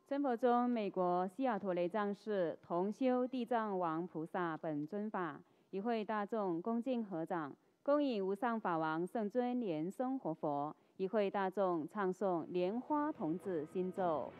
真佛中，美国西雅图雷藏寺同修地藏王菩萨本尊法，一会大众恭敬合掌，恭迎无上法王圣尊莲生活佛，一会大众唱诵莲花童子心咒。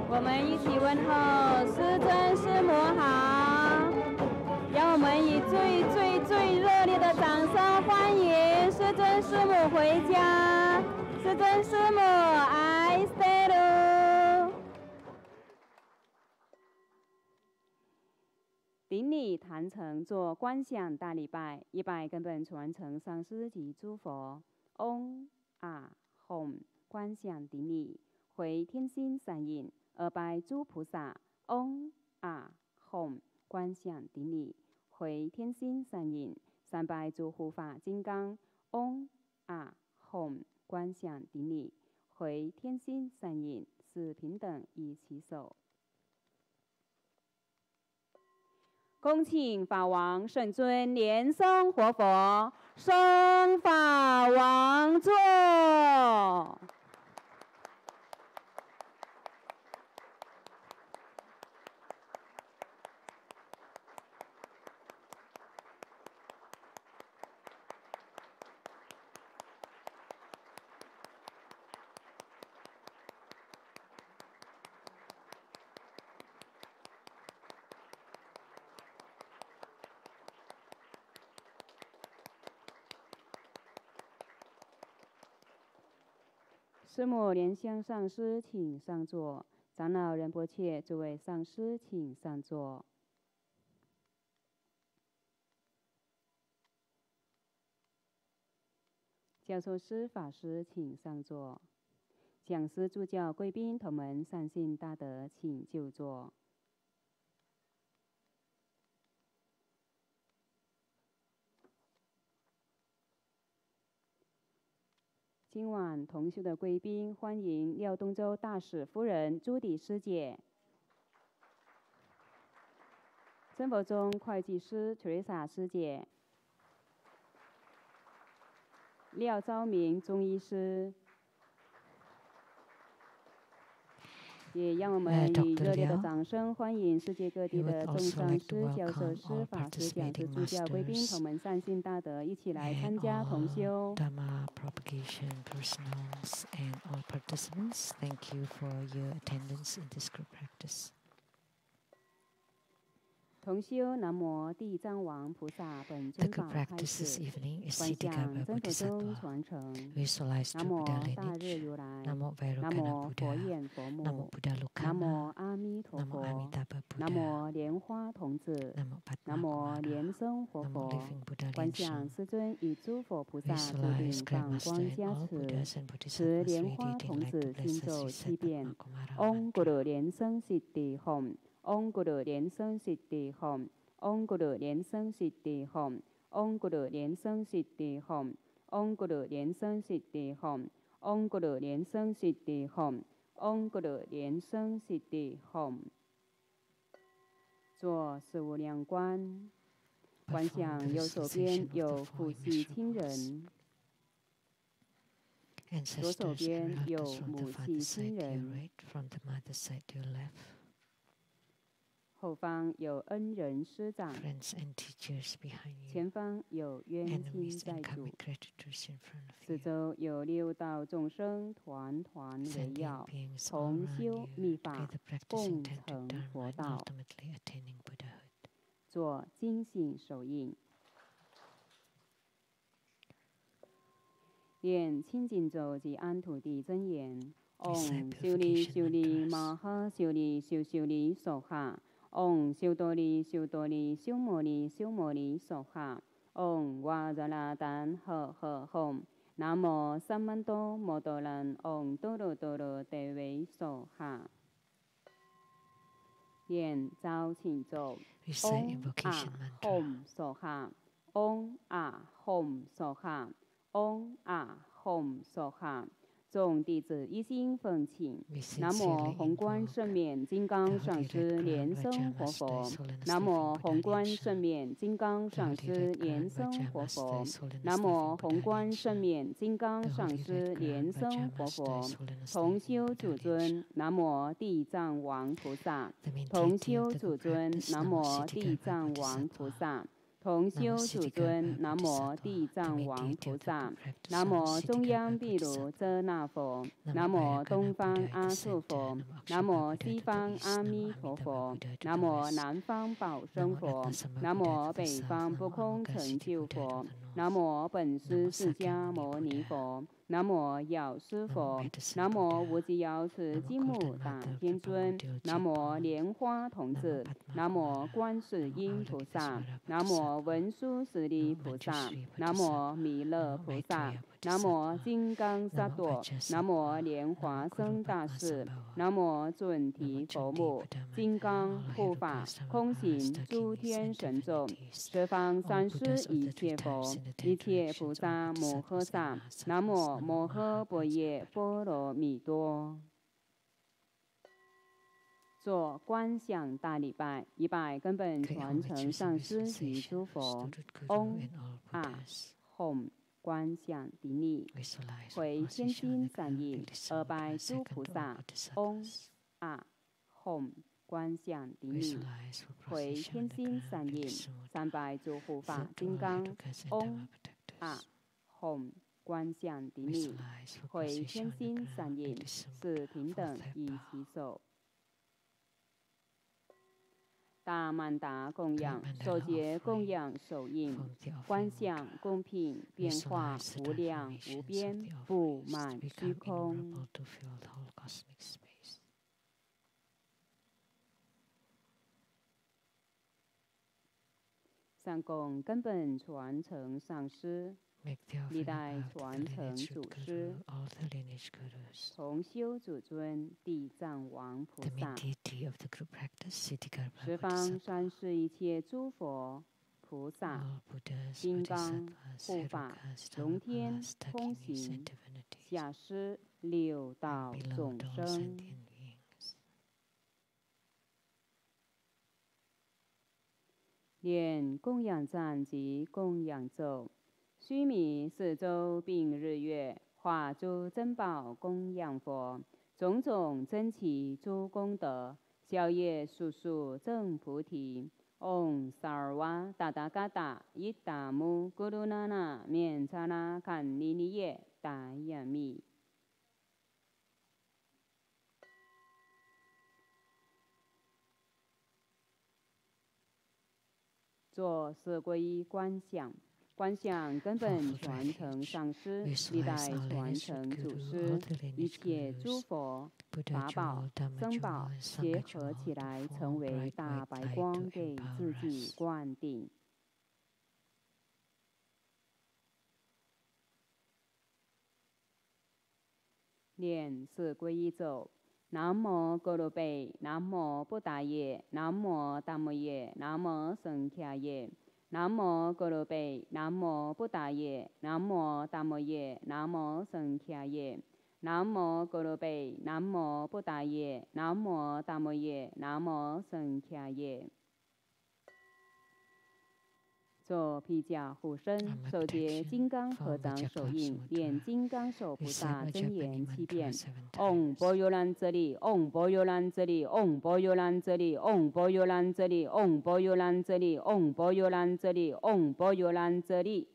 我们一起问候师尊师母好，让我们以最热烈的掌声欢迎师尊师母回家。师尊师母 I stay 喽。顶礼坛城做观想大礼拜，一拜根本传承上师及诸佛。嗡啊吽，观想顶礼，回天心善印。二拜诸菩萨，嗡啊吽，观想顶礼，回天心善印。三拜诸护法金刚，嗡啊吽，观想顶礼，回天心善印。四平等一起手。恭请法王圣尊莲生活佛升法王座。师母莲香上师，请上座。长老仁波切，诸位上师，请上座。教授师、法师，请上座。讲师、助教、贵宾、同门、善信大德，请就座。今晚同修的贵宾，欢迎廖东洲大使夫人朱迪师姐，真佛宗会计师 Teresa 师姐，廖昭明中医师，也让我们以热烈的掌声欢迎世界各地的众上师、教授师、法师、讲师、助教、贵宾、同门、善信大德一起来参加同修。Dharma propagation personals and all participants, thank you for your attendance in this group practice. 同修南无地藏王菩萨本尊法开始，观想真佛宗传承。南无大日如来，南无佛眼佛母，南无阿弥陀佛，南无莲花童子，南无莲生活佛。观想师尊与诸佛菩萨注定放光加持，持莲花童子心咒7遍。唵咕噜莲生悉地吽。唵咕噜莲生悉地吽，唵咕噜莲生悉地吽，唵咕噜莲生悉地吽，唵咕噜莲生悉地吽，唵咕噜莲生悉地吽，唵咕噜莲生悉地吽。做四无量观，观想右手边有父系亲人，左手边有母系亲人，后方有恩人师长，前方有冤亲债主，四周有六道众生团团围绕，同修密法，共成佛道。做精信手印，念清净咒及安土地真言。唵修利修利玛哈修利修修利娑哈。唵修多利修多利修摩利修摩利娑哈。唵哇扎拉丹呵呵吽。南无三曼多摩多兰。唵多罗多罗得维娑哈。念招请咒。唵啊吽娑哈。唵啊吽娑哈。唵啊吽娑哈。众弟子一心奉请。南无宏观圣冕金刚上师莲生活佛。南无宏观圣冕金刚上师莲生活佛。南无宏观圣冕金刚上师莲生活佛。同修主尊，南无地藏王菩萨。同修主尊，南无地藏王菩萨。同修主尊，南无地藏王菩萨。南无中央毗卢遮那佛。南无东方阿阇佛。南无西方阿弥陀佛。南无南方宝生佛。南无北方不空成就佛。南无本师释迦牟尼佛。南无药师佛。南无无极瑶池金木大天尊。南无莲花童子。南无观世音菩萨。南无文殊师利菩萨。南无弥勒菩萨。南无金刚萨埵。南无莲华生大士。南无准提佛母。金刚护法空行诸天神众。十方三世一切佛。一切菩萨摩诃萨。南无摩诃般若波罗蜜多。做观想大礼拜，一拜根本传承上师及诸佛。唵啊吽观想顶礼，回天心散印，二拜诸菩萨。唵啊吽观想顶礼，回天心散印，三拜诸护法金刚。唵啊吽观想顶礼，回天心散印，四平等以其手。大曼达供养，手结供养手印，观想公平变化无量无边，布满虚空。三供根本传承上师，历代传承祖师，同修主尊地藏王菩萨，十方三世一切诸佛菩萨、金刚护法、龙天通行、下施六道众生。念供养赞及供养咒，须弥四周并日月，化诸珍宝供养佛，种种珍奇诸功德，消业速速证菩提。唵萨尔瓦达达嘎达伊达姆咕噜那那面查那堪尼尼耶达雅密。做四皈依观想，观想根本传承上师，历代传承祖师，一切诸佛法宝僧宝结合起来，成为大白光，给自己灌顶。念四皈依咒。南无哥罗贝，南无布达耶，南无达摩耶，南无僧伽耶。南无哥罗贝，南无布达耶，南无达摩耶，南无僧伽耶。南无哥罗贝，南无布达耶，南无达摩耶，南无僧伽耶。做披甲护身，手结金刚合掌手印，念金刚手菩萨真言7遍。唵波尤兰则利，唵波尤兰则利，唵波尤兰则利，唵波尤兰则利，唵波尤兰则利，唵波尤兰则利，唵波尤兰则利。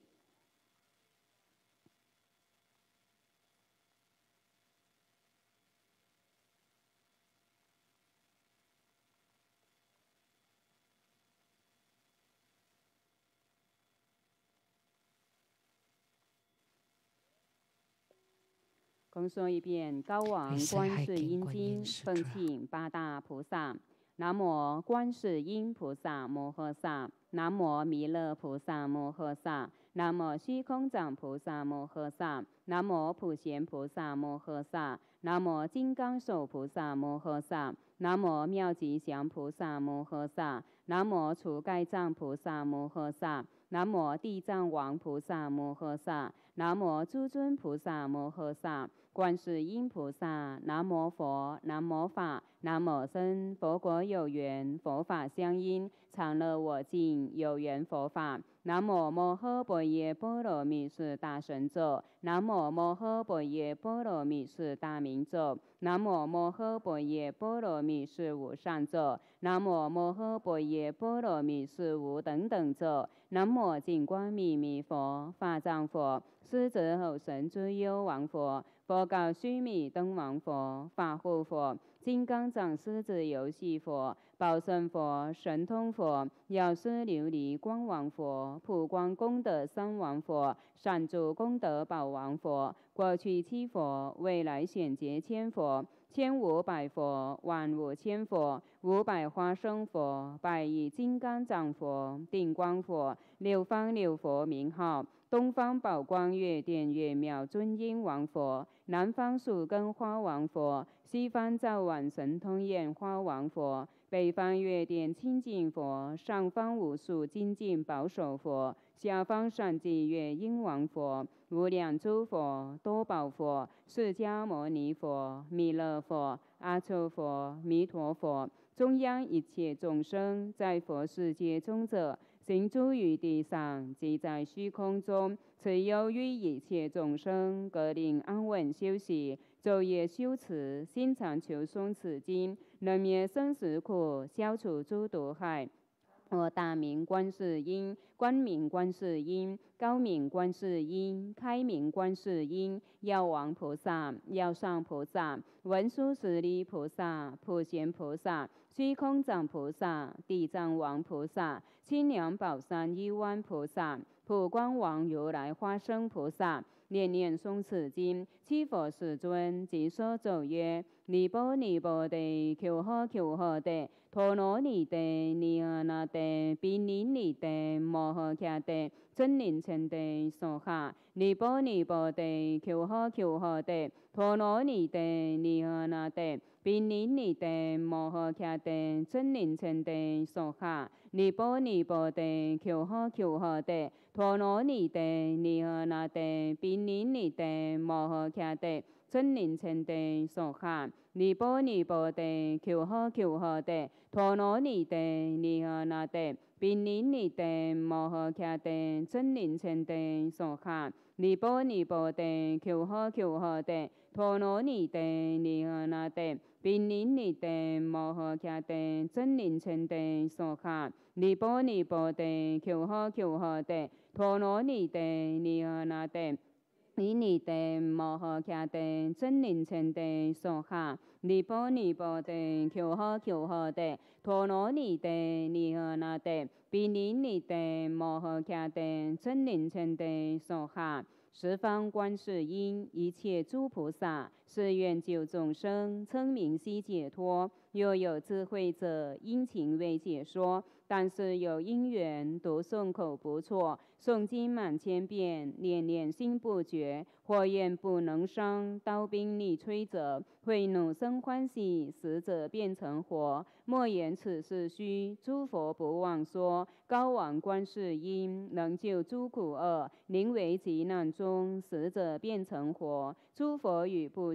恭诵一遍《高王观世音经》，奉请八大菩萨。南无观世音菩萨摩诃萨，南无弥勒菩萨摩诃萨，南无虚空藏菩萨摩诃萨，南无普贤菩萨摩诃萨，南无金刚手菩萨摩诃萨，南无妙吉祥菩萨摩诃萨，南无除盖藏菩萨摩诃萨，南无地藏王菩萨摩诃萨，南无诸尊菩萨摩诃萨。观世音菩萨，南无佛，南无法，南无僧。佛国有缘，佛法相应，常乐我净，有缘佛法。南无摩诃般若波罗蜜是大神咒，南无摩诃般若波罗蜜是大明咒，南无摩诃般若波罗蜜是无上咒，南无摩诃般若波罗蜜是无等等咒。南无净光密密佛，法藏佛，狮子吼神之幽王佛，佛告须弥灯王佛，法护佛，金刚藏狮子游戏佛，宝胜佛，神通佛，药师琉璃光王佛，普光功德三王佛，善住功德宝王佛，过去七佛，未来显节千佛，1500佛，万物千佛，500花生佛，100亿金刚藏佛，定光佛，六方六佛名号。东方宝光月殿月妙尊音王佛，南方树根花王佛，西方照晚神通焰花王佛，北方月殿清净佛，上方无数精进保守佛，下方善济月音王佛，无量诸佛，多宝佛，释迦牟尼佛，弥勒佛，阿阇佛，弥陀佛，中央一切众生，在佛世界中者，行诸于地上，即在虚空中，慈忧于一切众生，各令安稳休息，昼夜修持，心常求诵此经，能灭生死苦，消除诸毒害。我大名观世音，光明观世音，高明观世音，开明观世音，药王菩萨，药上菩萨，文殊师利菩萨，普贤菩萨，虚空藏菩萨，地藏王菩萨，清凉宝山一湾菩萨，普光王如来花生菩萨。念念诵此经，七佛世尊即说咒曰：尼波尼波地，求呵求呵地，陀罗尼地，尼阿那地，毗尼尼地，摩诃迦地，真灵称地，娑哈。尼波尼波地，求呵求呵地，陀罗尼地，尼阿那地，毗尼尼地，摩诃迦地，真灵称地，娑哈。尼波尼波地，求呵求呵地，陀罗尼地，尼阿那地，毗尼尼地，摩诃迦地，真灵称地，娑哈。尼波尼波地，求呵求呵地，陀罗尼地，尼阿那地，毗尼尼地，摩诃迦地，真灵称地，娑哈。尼波尼波地，求呵求呵地，陀罗尼地，尼阿那地，毗尼尼地，摩诃迦地，真灵称地，娑哈。尼波尼波地，求呵求呵地，陀罗尼地，尼阿那地，毗尼地，摩诃迦地，真灵称地，娑哈。尼波尼波地，求呵求呵地，陀罗尼地，尼阿那地，毗尼尼地，摩诃迦地，真灵称地，娑哈。十方观世音，一切诸菩萨，是愿救众生，称名悉解脱。若有智慧者，殷勤为解说。但是有因缘，读诵口不错，诵经满千遍，念念心不绝。火焰不能伤，刀兵力摧折。慧怒生欢喜，死者变成活。莫言此事虚，诸佛不忘说。高王观世音，能救诸苦厄，宁为急难中，死者变成活。诸佛语不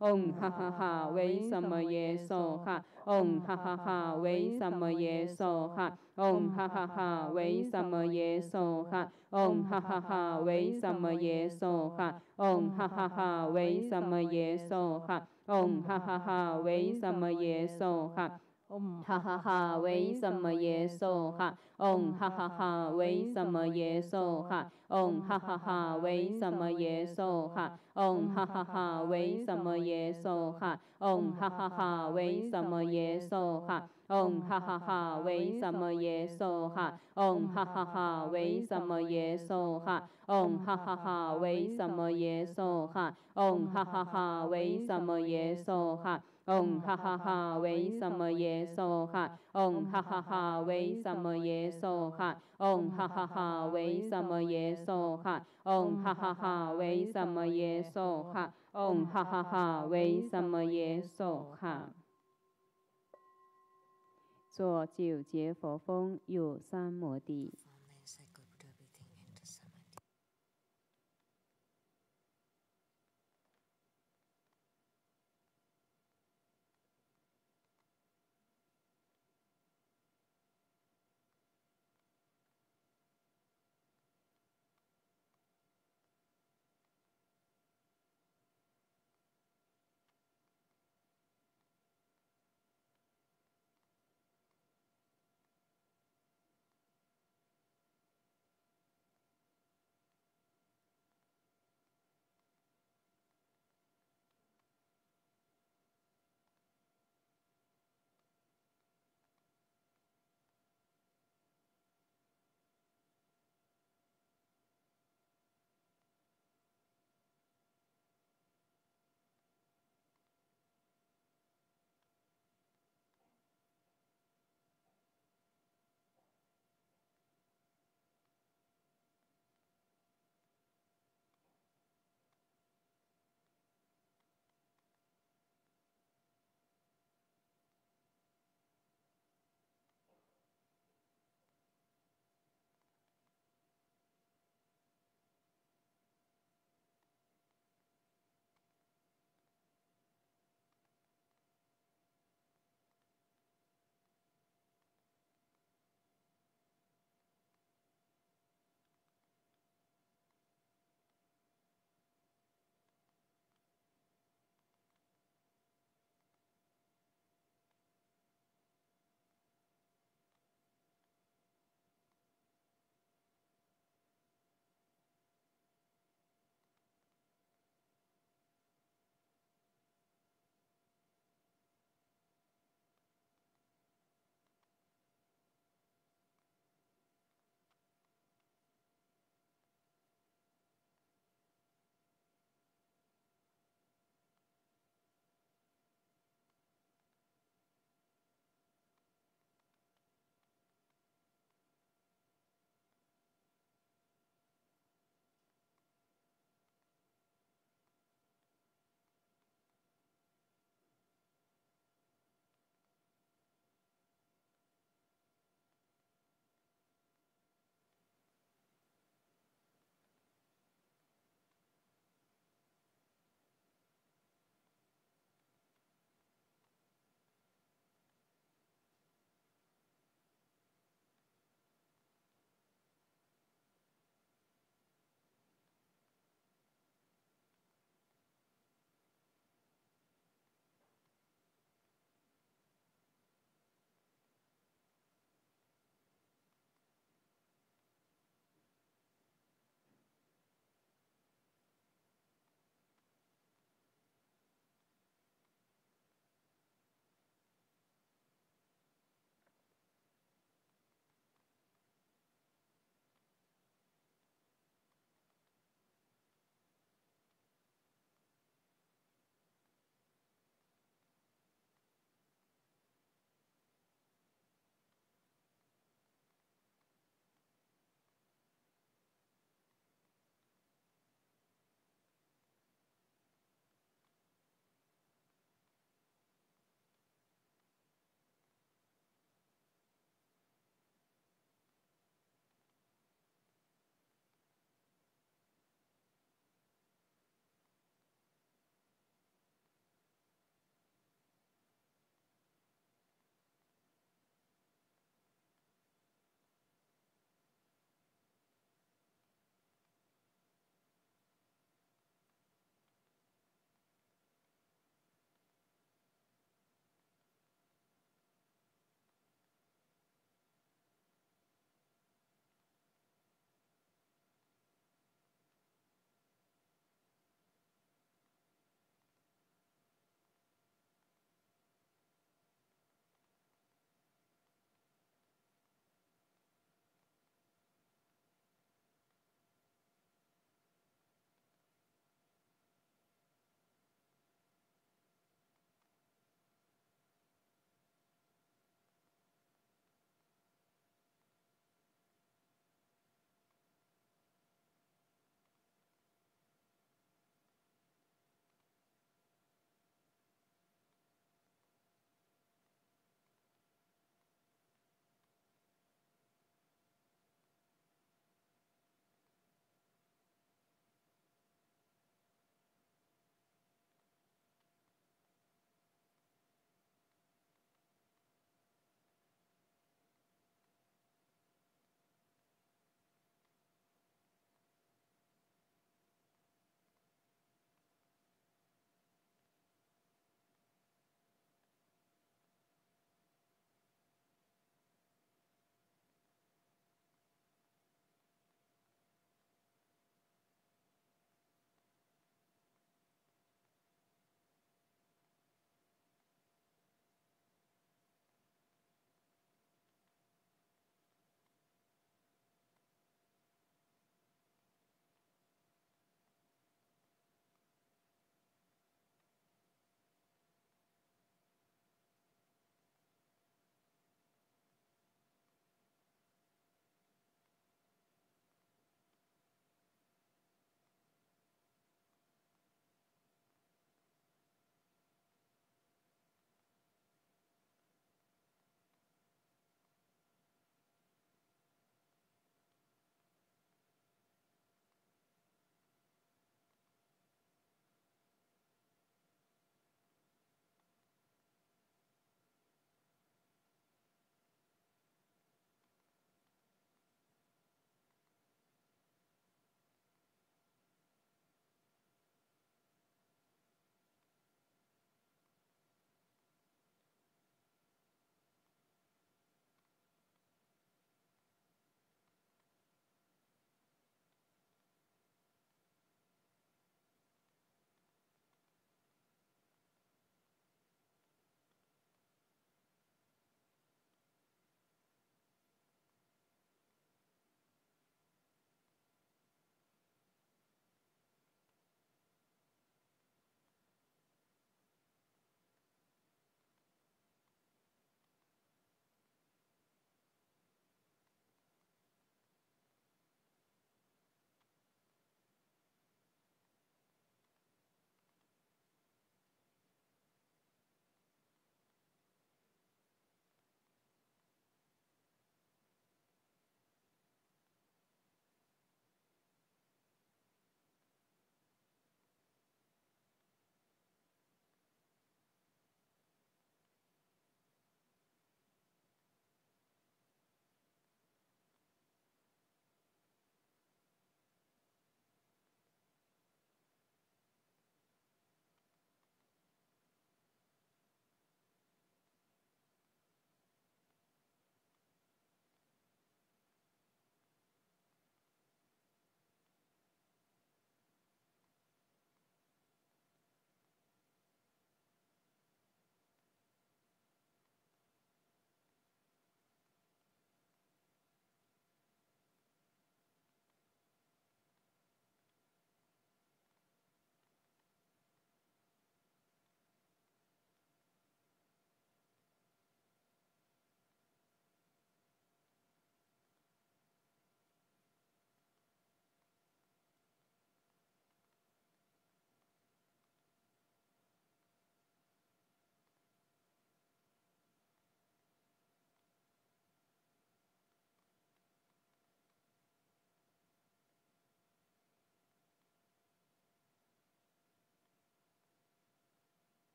Om ha ha ha, Wei Sama Ye So Ha. Om ha ha ha, Wei Sama Ye So Ha. Om ha ha ha, Wei Sama Ye So Ha. Om ha ha ha, Wei Sama Ye So Ha. Om ha ha ha, Wei Sama Ye So Ha. Om ha ha ha, Wei Sama Ye So Ha. Om ha ha ha, Wei Sama Ye So Ha. Om ha ha ha, Wei Sama Ye So Ha. Om ha ha ha, Wei Sama Ye So Ha. Om ha ha ha, Wei Sama Ye So Ha. Om ha ha ha, Wei Sama Ye So Ha. Om ha ha ha, Wei Sama Ye So Ha. Om ha ha ha, Wei Sama Ye So Ha. Om ha ha ha, Wei Sama Ye So Ha. Om ha ha ha, Wei Sama Ye So Ha. Om ha ha ha, Wei Sama Ye So Ha. Om ha ha ha, Wei Sama Ye So Ha. Om ha ha ha, Wei Sama Ye So Ha. Om ha ha ha, Wei Sama Ye So Ha. Om ha ha ha, Wei Sama Ye So Ha。做9节佛风，有3摩地。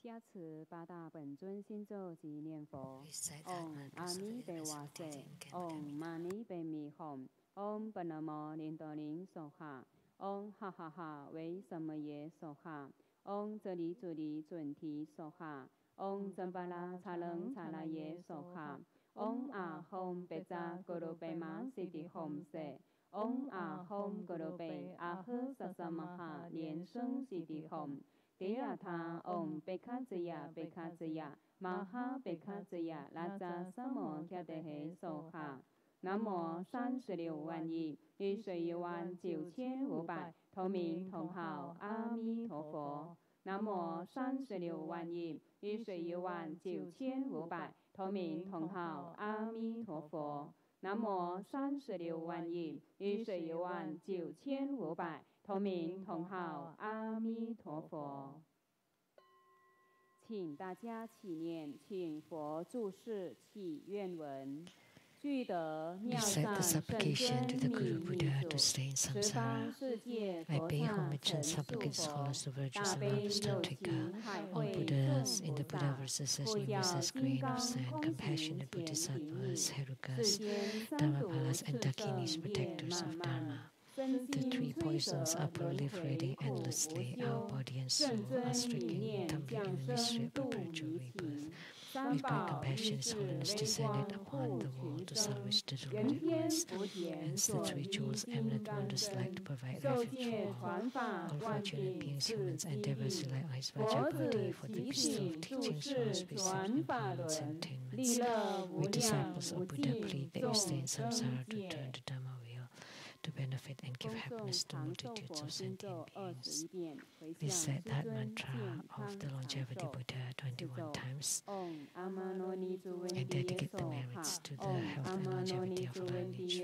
加持八大本尊心咒及念佛。 Recite that Om mantras of Ami the Dewa Se. Invisible Om Mani Padme Hum. Om Panamo Lindoling Soha. Om Ha Ha Ha Wei Samaye Soha. Om Zeli Zuli Zunti Soha. Om Zambala Chaleng Chalaye Soha. Om A Hom Beza Guru Bema Siti Hom Se. Om A Hom Guru Be A He Sasamaha Lian Sheng Siti Hom. Deyata Om Bekazaya Bekazaya Maha Bekazaya Laza Samo Kyadehe Soha. 南无36万亿与水1万9500同名同号阿弥陀佛。南无36万亿与水1万9500同名同号阿弥陀佛。南无36万亿与水1万9500同名同号阿弥陀佛。请大家起念，请佛注释祈愿文。 具德妙善圣尊密密主，十方世界佛刹成数佛，大悲有情海会众菩萨，不教金刚空行前行世间三毒炽盛业漫漫。 The three poisons are proliferating endlessly. Our body and soul are stricken, tumbling in the misery of perpetual rebirth. With great compassion, His Holiness descended upon the world to salvage the deluded ones. Hence, the three jewels, eminent wondrous light, to provide refuge for all fortunate beings, humans, and devils rely on His Vajrabodhi for the bestow of teachings, souls, precepts, empowerments, and attainments. We disciples of Buddha plead that you stay in samsara to turn the Dharma Wheel, to benefit and give happiness to multitudes of sentient beings. Recite that mantra of the longevity Buddha 21 times and dedicate the merits to the health and longevity of lineage.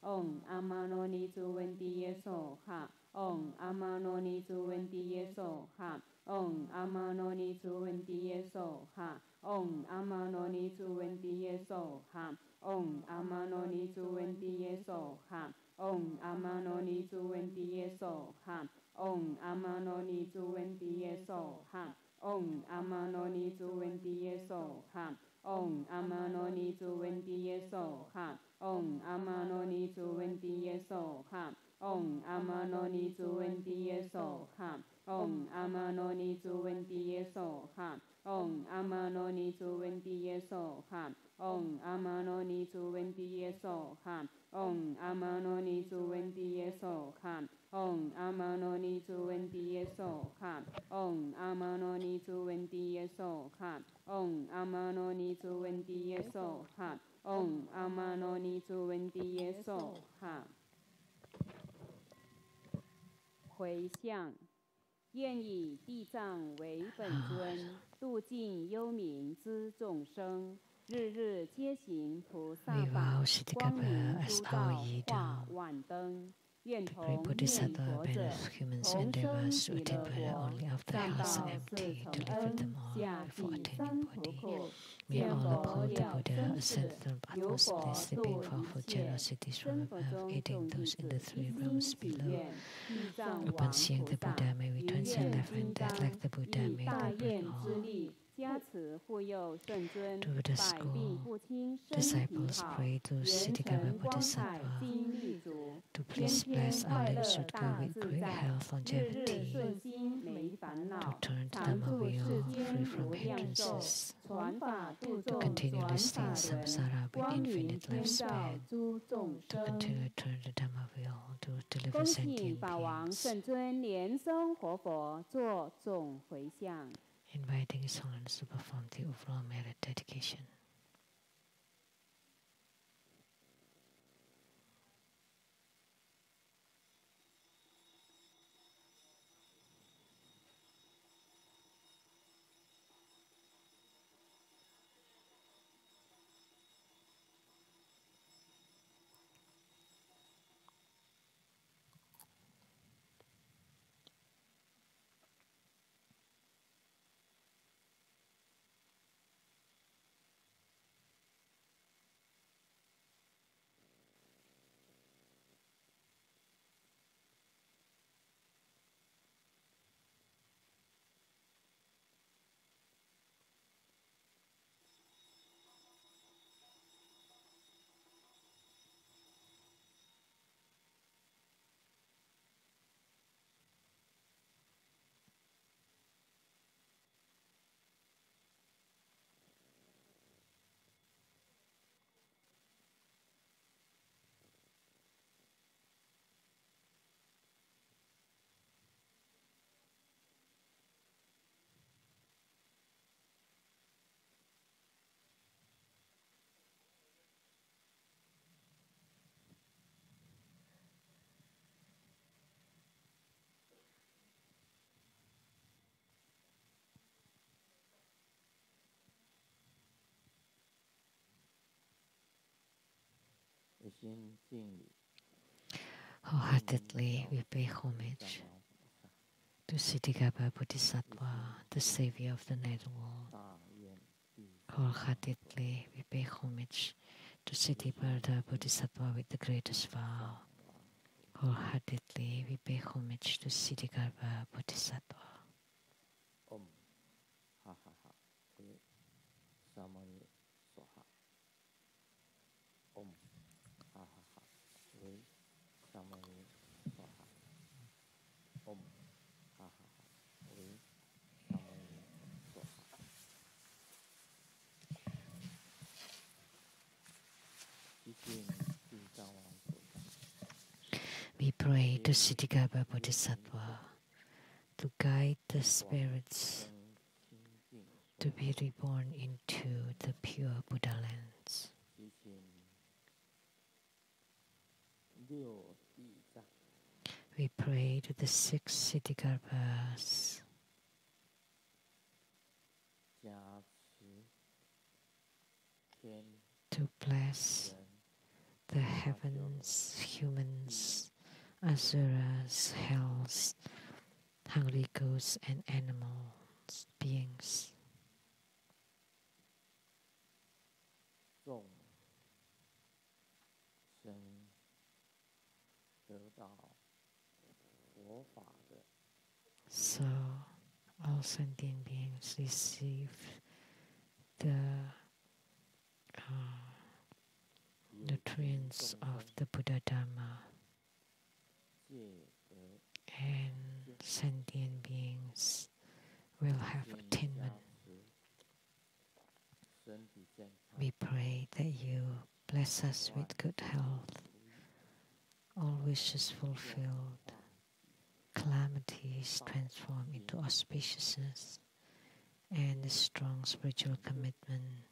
Om Amanoni Tuwendiye Soha. Om Amanoni Tuwendiye Soha. Om Amanoni Tuwendiye Soha. Om Amanoni Tuwendiye Soha. Om Amanoni Tuwendiye Soha. Om Amanoni Tuwendiye Soha. Om Amanoni Tuwendiye Soha. Om Amanoni Tuwendiye Soha. Om Amanoni Tuwendiye Soha. Om Amanoni Tuwendiye Soha. Om Amanoni Tuwendiye Soha. Om Amanoni Tuwendiye Soha. Om Amanoni Tuwendiye Soha. Om Amanoni Tuwendiye Soha. Om Amanoni Tuwendiye Soha. Om Amanoni Tuwendiye Soha. Om Amanoni Tuwendiye Soha. Om Amanoni Tuwendiye Soha. Om Amanoni Tuwendiye Soha. 回向，愿以地藏为本尊，度尽幽冥之众生，日日皆行菩萨法，光明普照化万灯。愿同念佛者，同生彼勒国，上报四重恩，下济三途苦。 May all uphold the Buddha, ascended on utmost sleeping powerful generosity from above, aiding those in the three realms below. Upon seeing the Buddha, may we transcend life and death like the Buddha, may we bring all. To the school, disciples pray to Ksitigarbha Bodhisattva to please bless our Ling Sutra with great health, longevity, to turn the Dharma Wheel free from hindrances, to continually stay in samsara with infinite lifespan, to continue to turn the Dharma Wheel to deliver sentient beings. Inviting His Holiness to perform the overall merit dedication. Wholeheartedly, we pay homage to Ksitigarbha Bodhisattva, the savior of the nether world. Wholeheartedly, we pay homage to Ksitigarbha Bodhisattva with the greatest vow. Wholeheartedly, we pay homage to Ksitigarbha Bodhisattva. We pray to Ksitigarbha Bodhisattva to guide the spirits to be reborn into the pure Buddha lands. We pray to the 6 Ksitigarbhas to bless the heavens, humans, asuras, hells, hungry ghosts, and animals, beings. So all sentient beings receive the nutrients of the Buddha Dharma, and sentient beings will have attainment. We pray that you bless us with good health, all wishes fulfilled, calamities transformed into auspiciousness, and a strong spiritual commitment,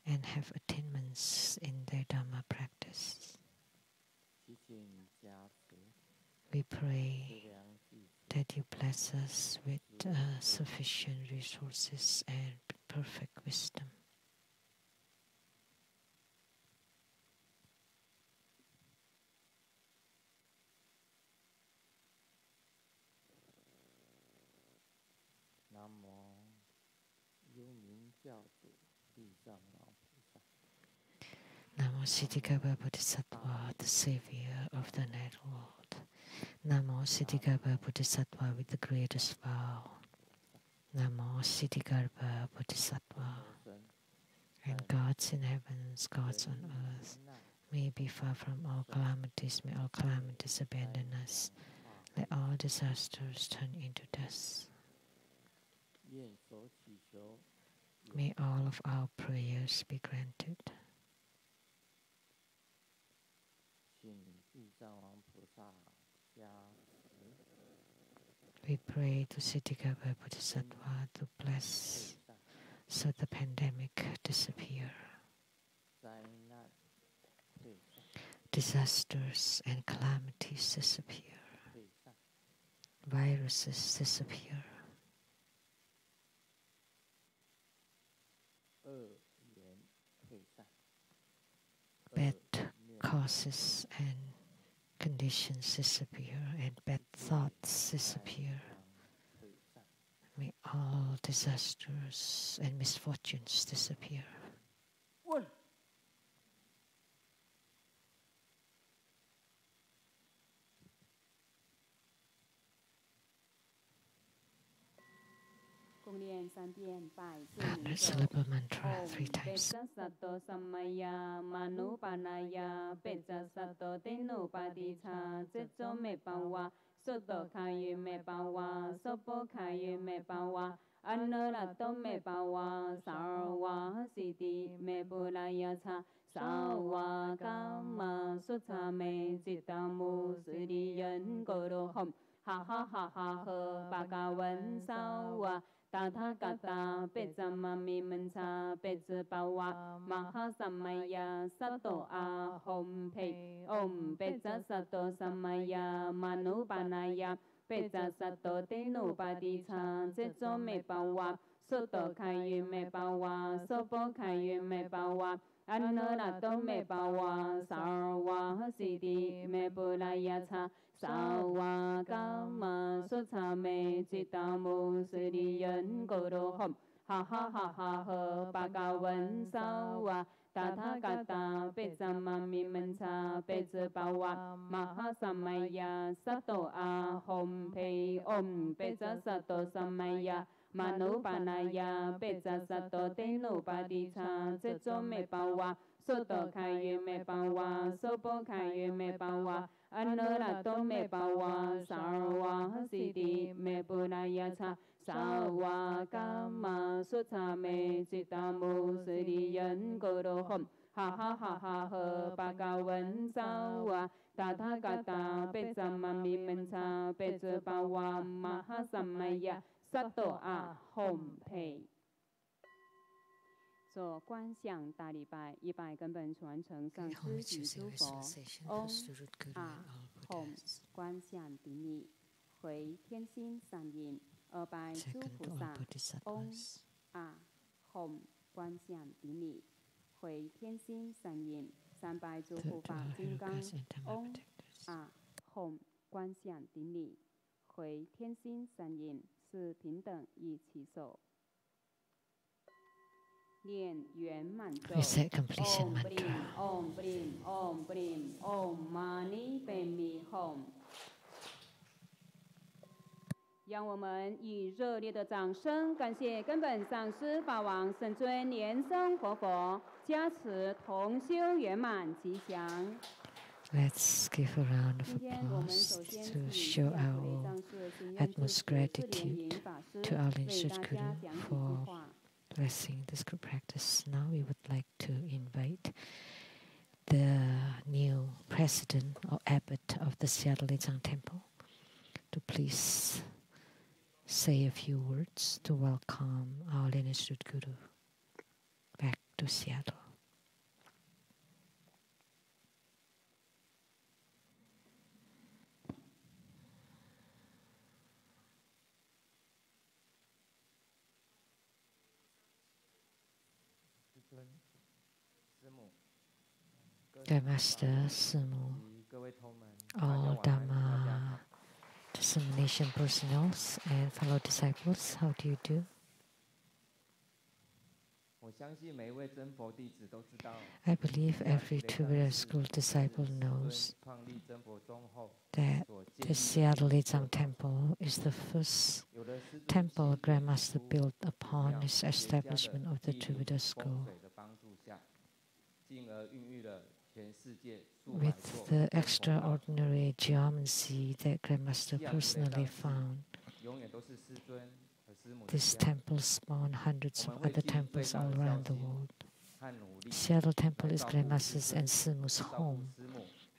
and have attainments in their Dharma practice. We pray that you bless us with sufficient resources and perfect wisdom. Namo Ksitigarbha Bodhisattva, the savior of the nether world. Namo Ksitigarbha Bodhisattva with the greatest vow. Namo Ksitigarbha Bodhisattva. And gods in heavens, gods on earth, may be far from all calamities, may all calamities abandon us. Let all disasters turn into dust. May all of our prayers be granted. We pray to Ksitigarbha Bodhisattva to bless so the pandemic disappear. Disasters and calamities disappear. Viruses disappear. Bad causes and conditions disappear, and bad thoughts disappear. May all disasters and misfortunes disappear. Syllable mantra 3 times. Sato samaya manu panaya pecha sato tenu padicha zetso me pawa soto kayu me pawa sopo kayu me pawa anurato me pawa sarwa siti me puraya cha sawa kama sutsa me jitamu suriyan goro hom ha ha ha ha ha bhagavan sawa Tathagata Pecamami Mancha Pecapawa Maha Samaya Sato Ahom Pe Om Peca Sato Samaya Manu Panaya Peca Sato Tenu Padicha Zetso Me Pawa 速度开运美宝瓦，手波开运美宝瓦。安那拉多美宝瓦，萨尔瓦西迪美布拉雅查，萨瓦伽玛苏查美吉达姆斯利人格罗哄，哈哈哈哈呵巴嘎文萨瓦。Tathagata Pecama Mimansa Pecapawa Maha Samaya Sato A Hom Pei Om Peca Sato Samaya Manupanaya Peca Sato Tenupadicha Zezo Mepawa Soto Kayu Mepawa Sopo Kayu Mepawa Anurato Mepawa Sarwa Hasidi Mepuraya Cha Sawa Kama Sutame Chitamu Sriyan Gorohom Ha ha ha ha ha Bhagavan Sawa Tathagata Pecamami Mensa Pecapawa Mahasamaya Sato A Hom Pei 做观想大礼拜，100根本传承上师及诸佛，嗡啊吽观想顶礼，回天心上印，200诸菩萨，嗡啊吽观想顶礼，回天心上印，300诸护法金刚，嗡啊吽观想顶礼，回天心上印，是平等一起手。念圆满咒 Completion mantra. Om Brim Om Brim Om Mani Padme Hum 让我们以热烈的掌声感谢根本上师法王圣尊莲生活佛加持同修圆满吉祥。 Let's give a round of applause to show our utmost gratitude to our Ling Guru for blessing this group practice. Now we would like to invite the new president or abbot of the Seattle Lizang Temple to please say a few words to welcome our Ling Guru back to Seattle. Dear Master, Simu, all Dharma dissemination personnel and fellow disciples, how do you do? I believe every True School disciple knows that the Seattle Lizang Temple is the first temple Grandmaster built upon his establishment of the True School. With the extraordinary geometry that Grandmaster personally found, this temple spawned hundreds of other temples all around the world. Seattle Temple is Grandmaster's and Simu's home.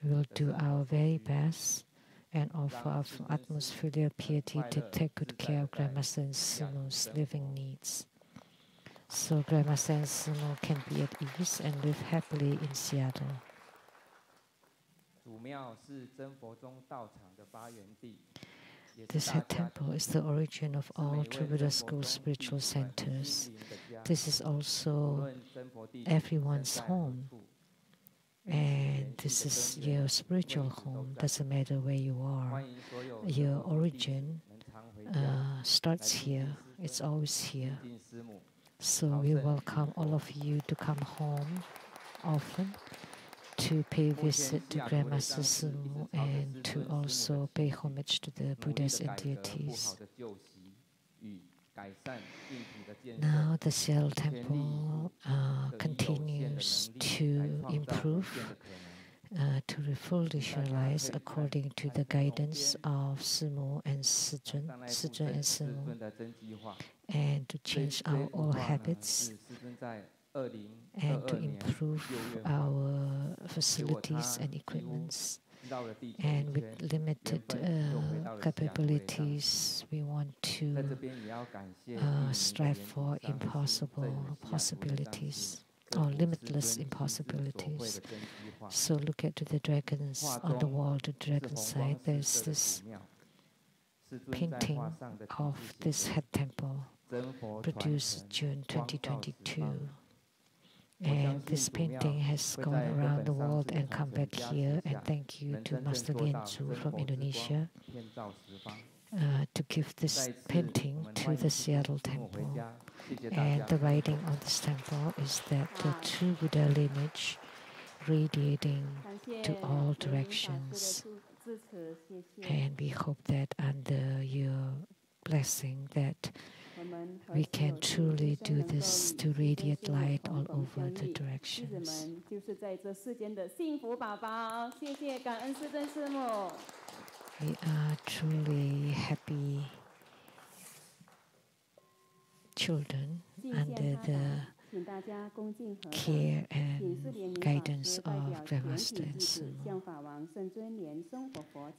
We will do our very best and offer our utmost filial piety to take good care of Grandmaster and Simu's living needs, so Grandmaster and Simu can be at ease and live happily in Seattle. This head temple is the origin of all True Buddha School spiritual centers. This is also everyone's home. And this is your spiritual home. Doesn't matter where you are. Your origin starts here. It's always here. So we welcome all of you to come home often, to pay visit to Grandmaster Simu and to also pay homage to the Buddhas and deities. Now the Seattle Temple continues to improve, to fully realize according to the guidance of Simu and Sijun and Simu, and to change our old habits and to improve our facilities and equipments. And with limited capabilities, we want to strive for impossible possibilities or limitless impossibilities. So look at the dragons on the wall, the dragon side. There's this painting of this head temple. produced June 2022. And this painting has gone around the world and come back here. And thank you to Master Lian from Indonesia to give this painting to the Seattle Temple. And the writing on this temple is that the true Buddha lineage radiating to all directions. And we hope that under your blessing that we can truly do this to radiate light all over the directions. We are truly happy children under the care and guidance of Grandmaster and Simo.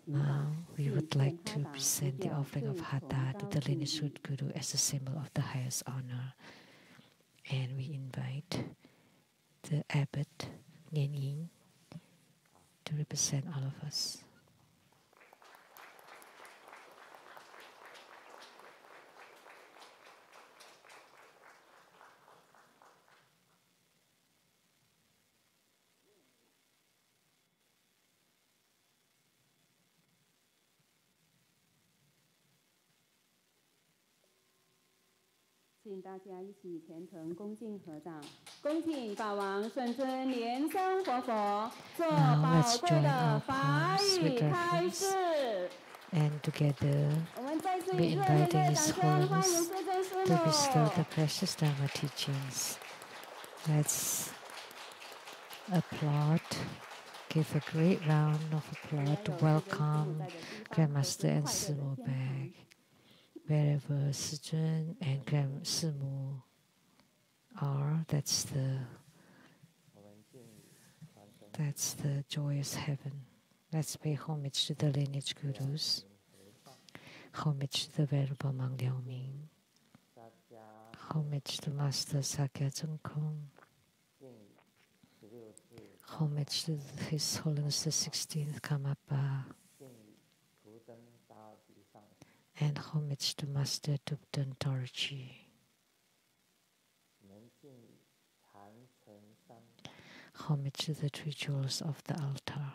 Now we would like to present the offering of Hatha to the lineage root Guru as a symbol of the highest honor. And we invite the Abbot, Lian Ying, to represent all of us. Now let's join our palms with reverence, and together we inviting His Holiness to bestow the precious Dharma teachings. Let's applaud, give a great round of applause to welcome Grandmaster and Simo back. Wherever Sijun and Grand Simo are, that's the joyous heaven. Let's pay homage to the lineage gurus, homage to the Venerable Mang Liao Ming, homage to Master Sakya Zhengkong, homage to His Holiness the 16th Karmapa, and homage to Master Tupten Dorji. Homage to the three jewels of the altar.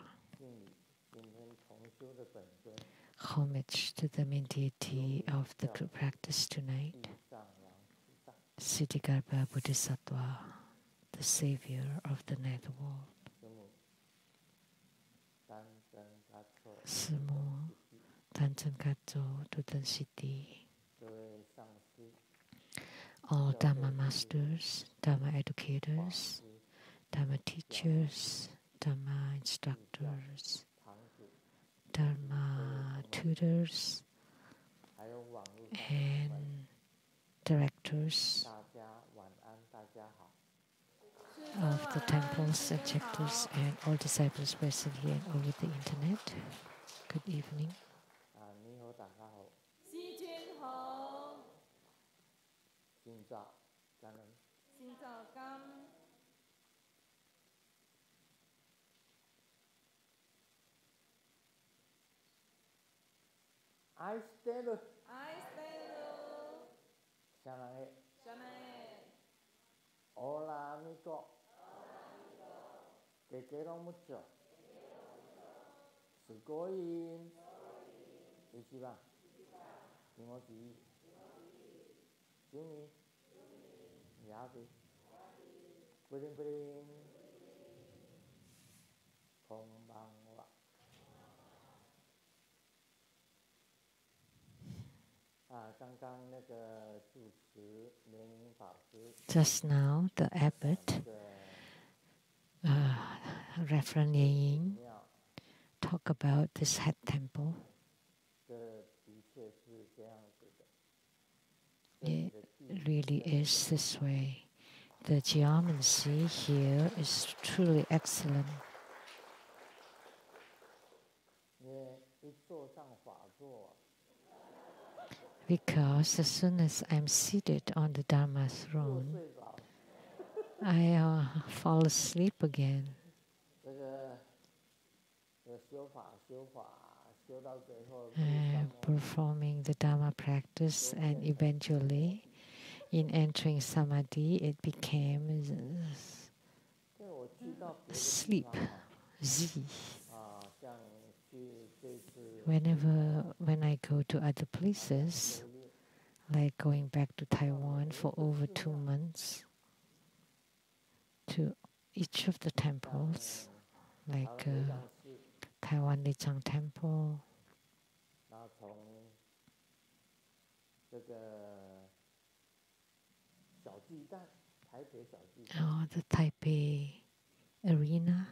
Homage to the main deity of the group practice tonight, Ksitigarbha Bodhisattva, the savior of the netherworld. Simo Tanchen Katso Tutan Siti. All Dharma masters, Dharma educators, Dharma teachers, Dharma instructors, Dharma tutors, and directors of the temples and chapters, and all disciples present here and over the internet. Good evening. I stand up. Hola, amigo. Te quiero mucho. Sugoin. Ichiban. Kimochi. Jumi. Yabi. Bring, bring. Konbanwa. Just now, the abbot, Reverend Lian Ying, talked about this head temple. It really is this way. The geometry here is truly excellent. Because as soon as I'm seated on the Dharma throne, I fall asleep again. Performing the Dharma practice, and eventually in entering samadhi, it became sleep, Z. When I go to other places, like going back to Taiwan for over 2 months, to each of the temples, like Taiwan Lichang Temple, the Taipei Arena,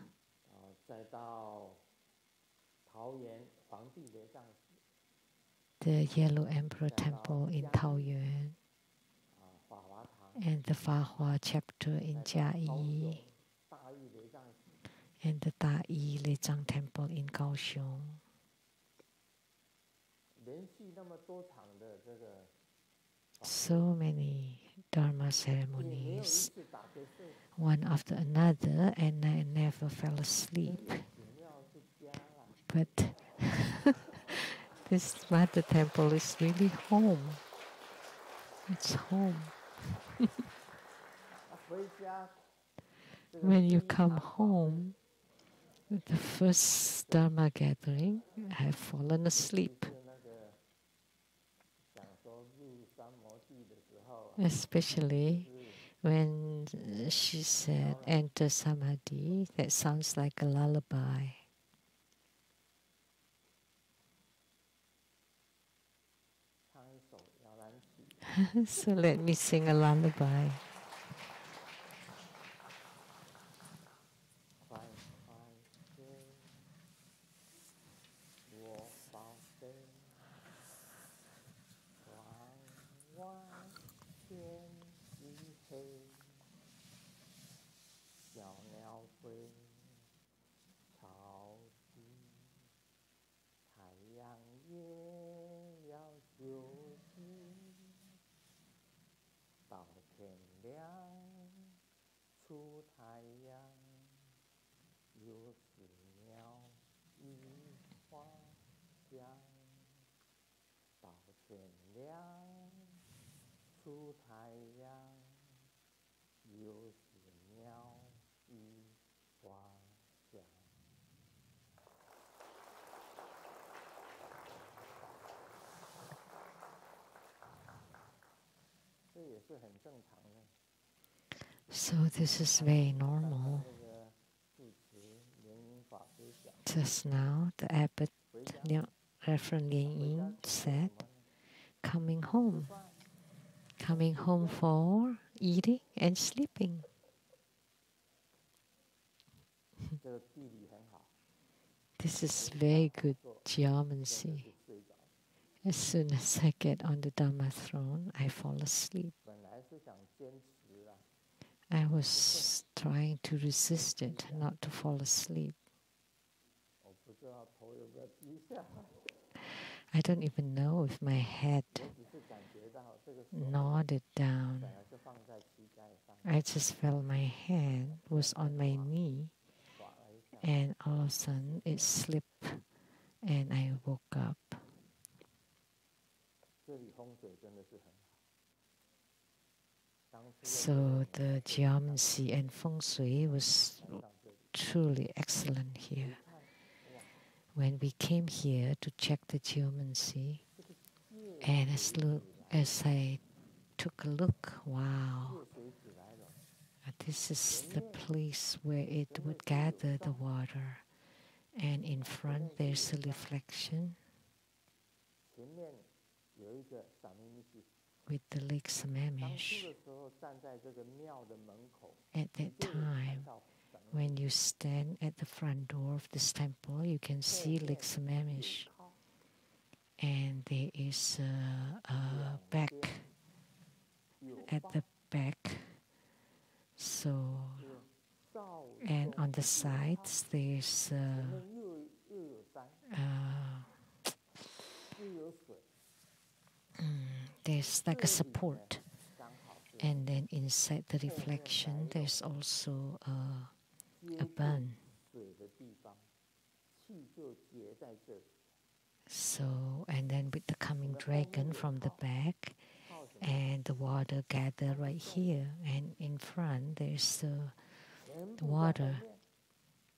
the Yellow Emperor Temple in Taoyuan, and the Fahua chapter in Jiayi, and the Dayi Lechang Temple in Kaohsiung. So many Dharma ceremonies, one after another, and I never fell asleep. But this Mother Temple is really home. It's home. When you come home, the first Dharma gathering, I have fallen asleep. Especially when she said, enter samadhi, that sounds like a lullaby. So let me sing a lullaby. So this is very normal. Just now, the abbot, Reverend Ling, said, coming home for eating and sleeping. This is very good geomancy. As soon as I get on the Dharma throne, I fall asleep. I was trying to resist it, not to fall asleep. I don't even know if my head nodded down. I just felt my hand was on my knee, and all of a sudden it slipped, and I woke up. So the geomancy and feng shui was truly excellent here. When we came here to check the geomancy, and as I took a look, wow, this is the place where it would gather the water, and in front there's a reflection with the Lake Sammamish. At that time, when you stand at the front door of this temple, you can see Lake Sammamish. And there is a back at the back. So, and on the sides, there's like a support. And then inside the reflection, there's also a bun. So, and then with the coming dragon from the back, and the water gather right here, and in front there's the water,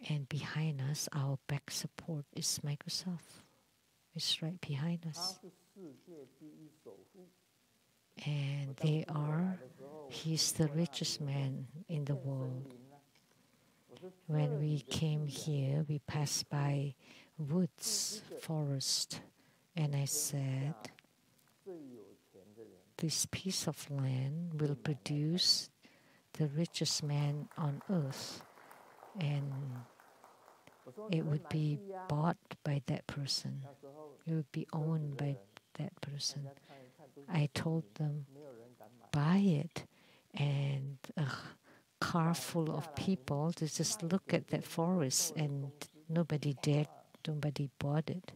and behind us our back support is Microsoft. It's right behind us, and he's the richest man in the world. When we came here, we passed by woods, forest, and I said, this piece of land will produce the richest man on earth, and it would be bought by that person. It would be owned by that person. I told them, buy it, and a car full of people to just look at that forest, and nobody bought it.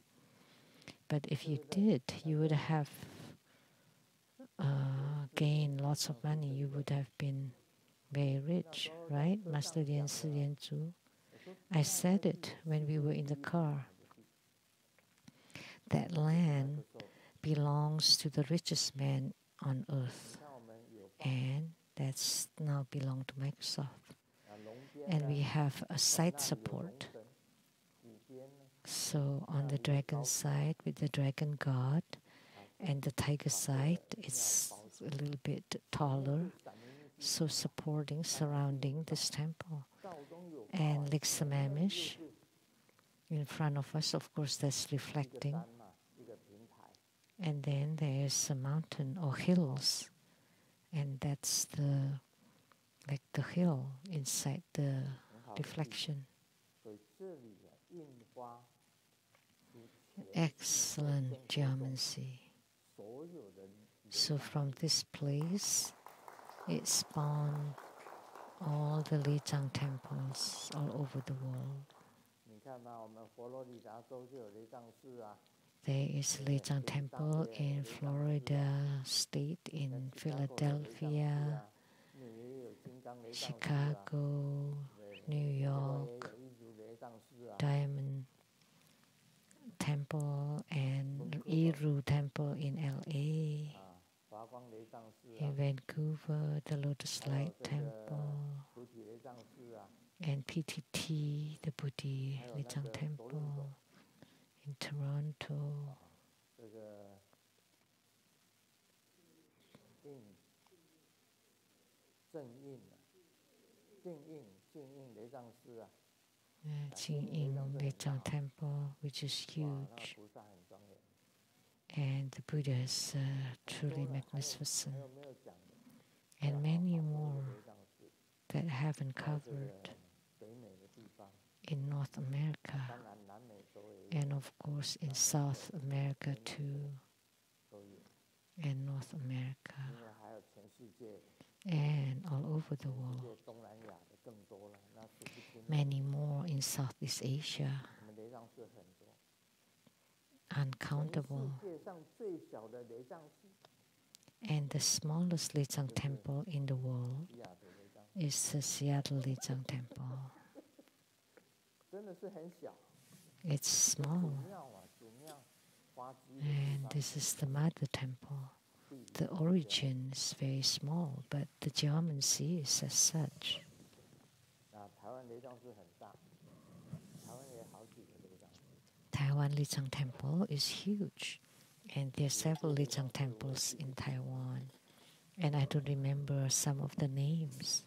But if you did, you would have gained lots of money. You would have been very rich, right, Master Lian Si Lian Zu? I said it when we were in the car. That land belongs to the richest man on earth, and that's now belong to Microsoft. And we have a side support. So on the dragon side with the dragon god, and the tiger side is a little bit taller, so surrounding this temple. And Lake Sammamish in front of us, of course, that's reflecting. And then there's a mountain or hills, and that's the hill inside the reflection. Excellent geomancy. So from this place, it spawned all the Lijiang temples all over the world. There is a Lijiang temple in Florida State, in Philadelphia, Chicago, New York, Diamond Temple, and Iru Temple in L.A., in Vancouver, the Lotus Light Temple, and PTT, the Buddhi Lijiang Temple, in Toronto. Ching Lijiang Temple, which is huge, and the Buddha is truly magnificent, and many more that I haven't covered in North America, and of course in South America too, and North America, and all over the world. Many more in Southeast Asia, uncountable. And the smallest Lijiang temple in the world is the Seattle Lijiang Temple. It's small, and this is the mother temple. The origin is very small, but the geomancy is as such. Taiwan Lijiang Temple is huge, and there are several Lijiang temples in Taiwan, and I don't remember some of the names,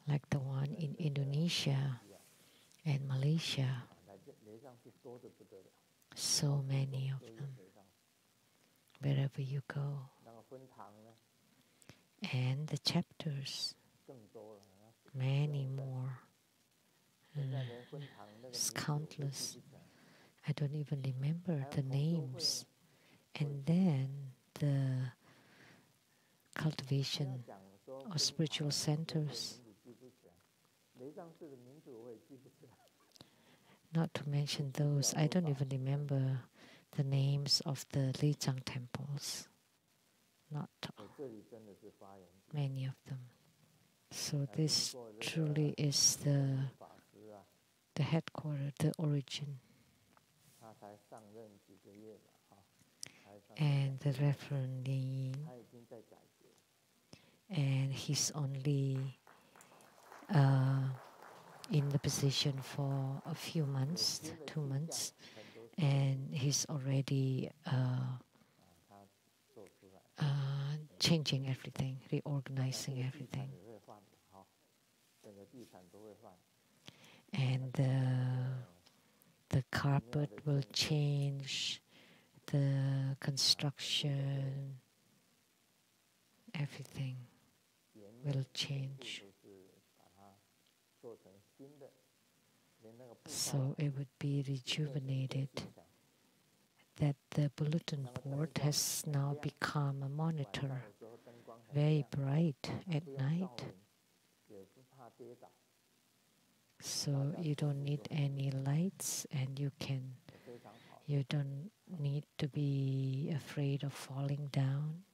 like the one in Indonesia and Malaysia. So many of them, wherever you go. And the chapters, many more. It's countless. I don't even remember the names. And then the cultivation or spiritual centers. Not to mention those, I don't even remember the names of the Lijiang temples. Not many of them. So this truly is the headquarters, the origin. And the Reverend Ling, and he's only in the position for a few months, 2 months, and he's already changing everything, reorganizing everything. And the carpet will change, the construction, everything will change. So it would be rejuvenated. That the bulletin board has now become a monitor, very bright at night. So you don't need any lights, and you don't need to be afraid of falling down.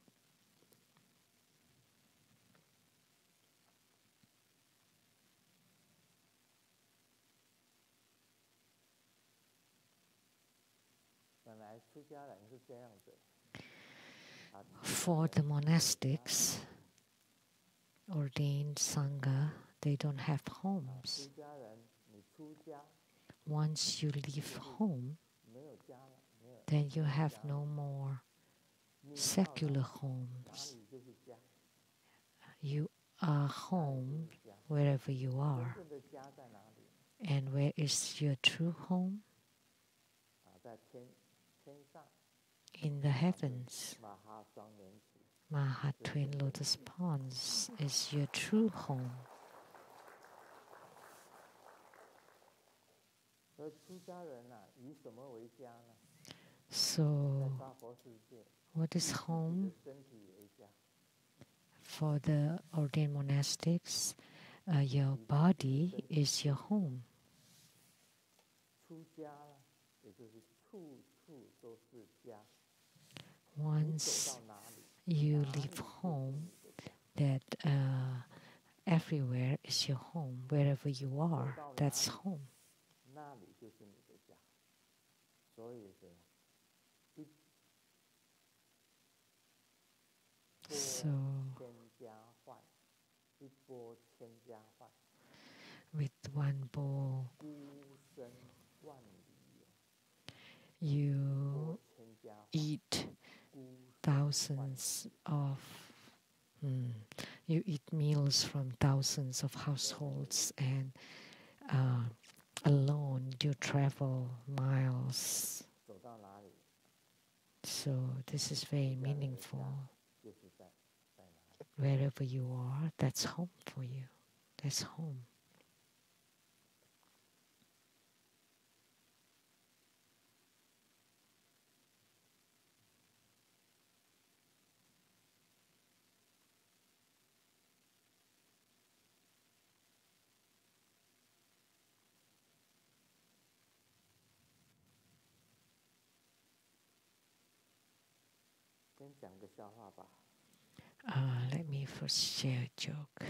For the monastics, ordained Sangha, they don't have homes. Once you leave home, then you have no more secular homes. You are home wherever you are. And where is your true home? In the heavens. Maha Twin Lotus Ponds is your true home. So, what is home? For the ordained monastics, your body is your home. Once you leave home, that everywhere is your home. Wherever you are, that's home. So, with one bowl, you eat thousands of, you eat meals from thousands of households, and alone you travel miles. So this is very meaningful. Wherever you are, that's home for you. That's home. Let me first share a joke.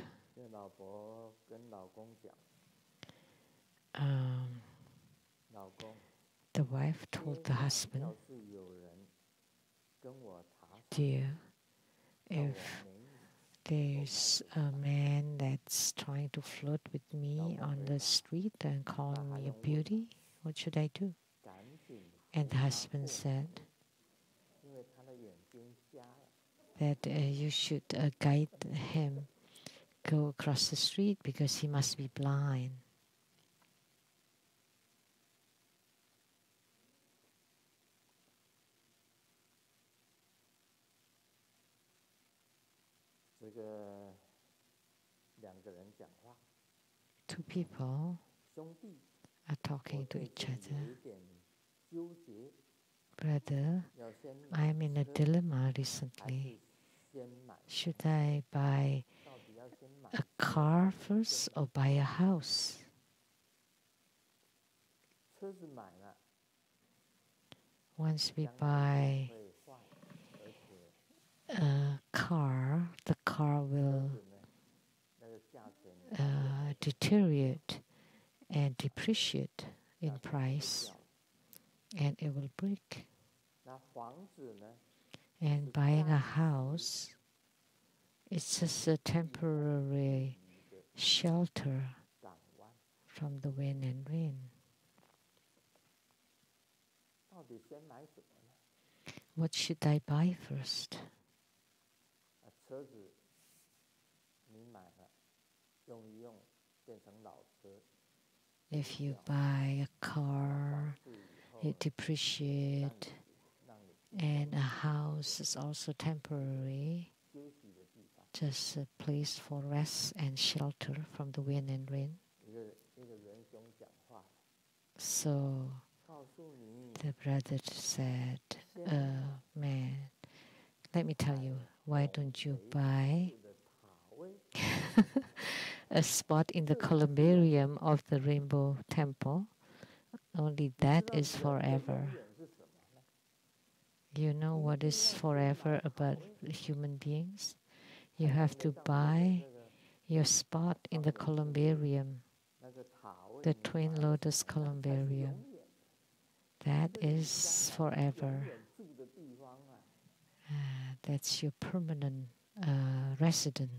The wife told the husband, "Dear, if there's a man that's trying to flirt with me on the street and calling me a beauty, what should I do?" And the husband said that you should guide him go across the street because he must be blind. Two people are talking to each other. "Brother, I'm in a dilemma recently. Should I buy a car first or buy a house?" Once we buy a car, the car will deteriorate and depreciate in price, and it will break. And buying a house, it's just a temporary shelter from the wind and rain. What should I buy first? If you buy a car, it depreciates, and a house is also temporary, just a place for rest and shelter from the wind and rain. So the brother said, man, let me tell you, why don't you buy a spot in the columbarium of the Rainbow Temple? Only that is forever. You know what is forever about human beings? You have to buy your spot in the columbarium, the twin lotus columbarium. That is forever. That's your permanent residence.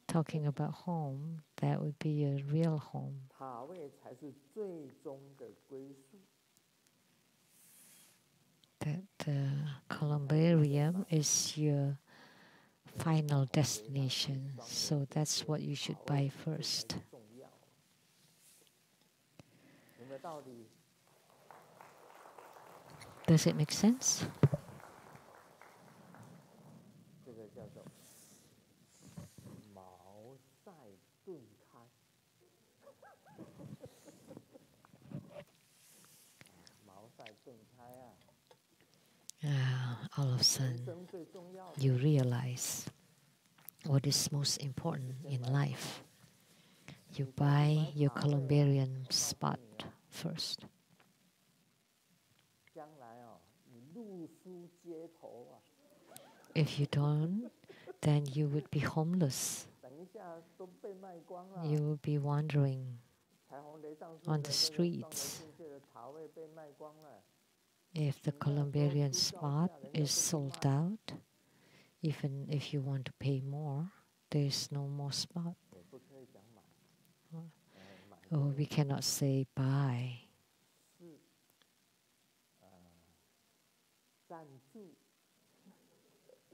Talking about home, that would be a real home. That the columbarium is your final destination, so that's what you should buy first. Does it make sense? All of a sudden, you realize what is most important in life. You buy your columbarium spot first. If you don't, then you would be homeless. You will be wandering on the streets. If the columbarium spot is sold out, even if you want to pay more, there is no more spot. Or we cannot say buy.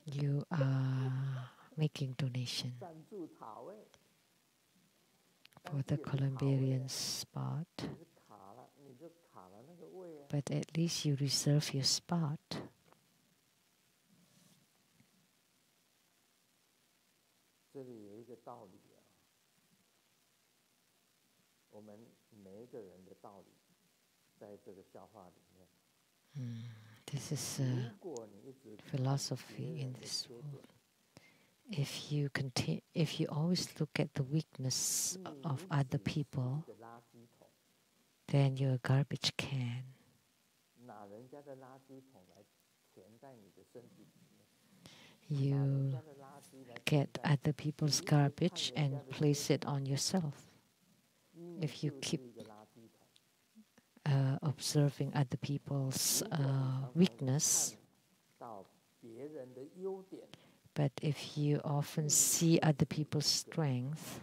You are making donation for the columbarium spot, but at least you reserve your spot. This is a philosophy in this world. If you always look at the weakness of other people, then you're a garbage can. You get other people's garbage and place it on yourself. If you keep observing other people's weakness, but if you often see other people's strength,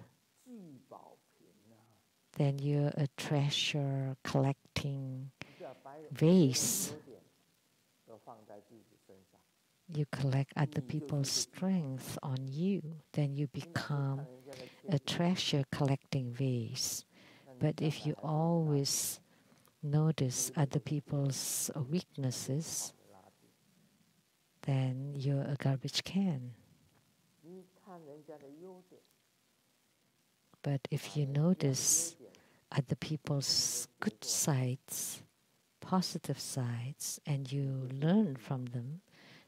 then you're a treasure collecting vase. You collect other people's strength on you, then you become a treasure collecting vase. But if you always notice other people's weaknesses, then you're a garbage can. But if you notice other people's good sides, positive sides, and you learn from them,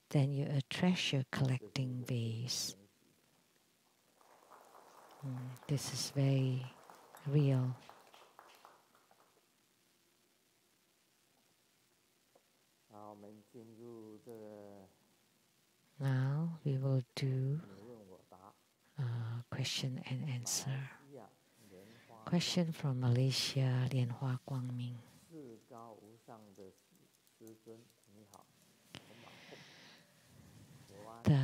then you're a treasure collecting vase. This is very real. Now we will do question and answer. Question from Malaysia, Lian Guangming. The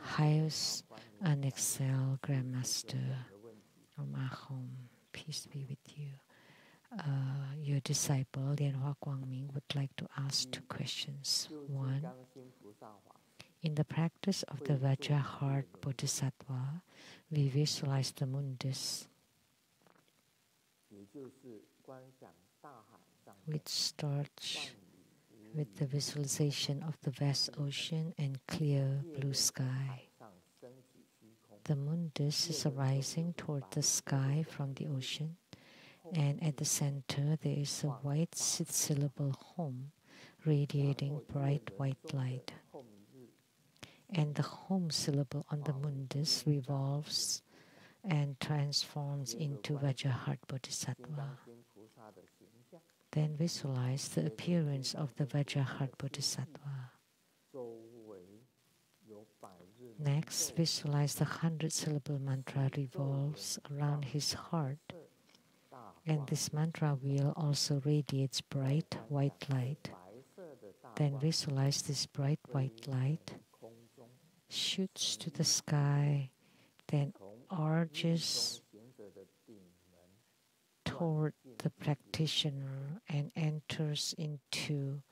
highest unexcelled Grandmaster or Mahom, peace be with you. Your disciple Lian Guangming would like to ask 2 questions. 1. In the practice of the Vajraheart Bodhisattva, we visualize the mundus, which starts with the visualization of the vast ocean and clear blue sky. The mundus is arising toward the sky from the ocean, and at the center there is a white 6-syllable home radiating bright white light. And the home syllable on the mundus revolves and transforms into Vajraheart Bodhisattva. Then visualize the appearance of the Vajraheart Bodhisattva. Next, visualize the 100-syllable mantra revolves around his heart, and this mantra wheel also radiates bright white light. Then visualize this bright white light shoots to the sky, then arches toward the practitioner and enters into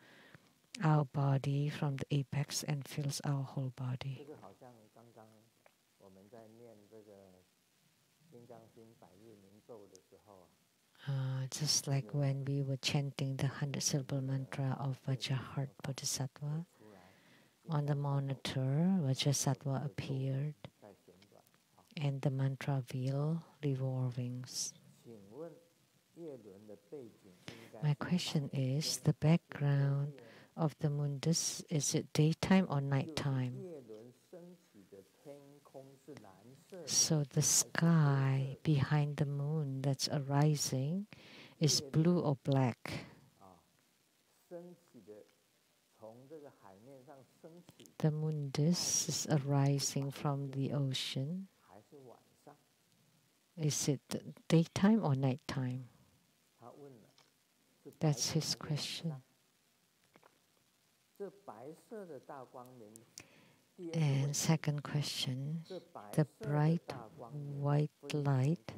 our body from the apex and fills our whole body. Just like when we were chanting the 100-syllable mantra of Vajraheart Bodhisattva, on the monitor, Vajrasattva appeared, and the mantra wheel revolvings. My question is, the background of the mundus, is it daytime or nighttime? So the sky behind the moon that's arising is blue or black? The mundus is arising from the ocean. Is it daytime or nighttime? That's his question. And second question, the bright white light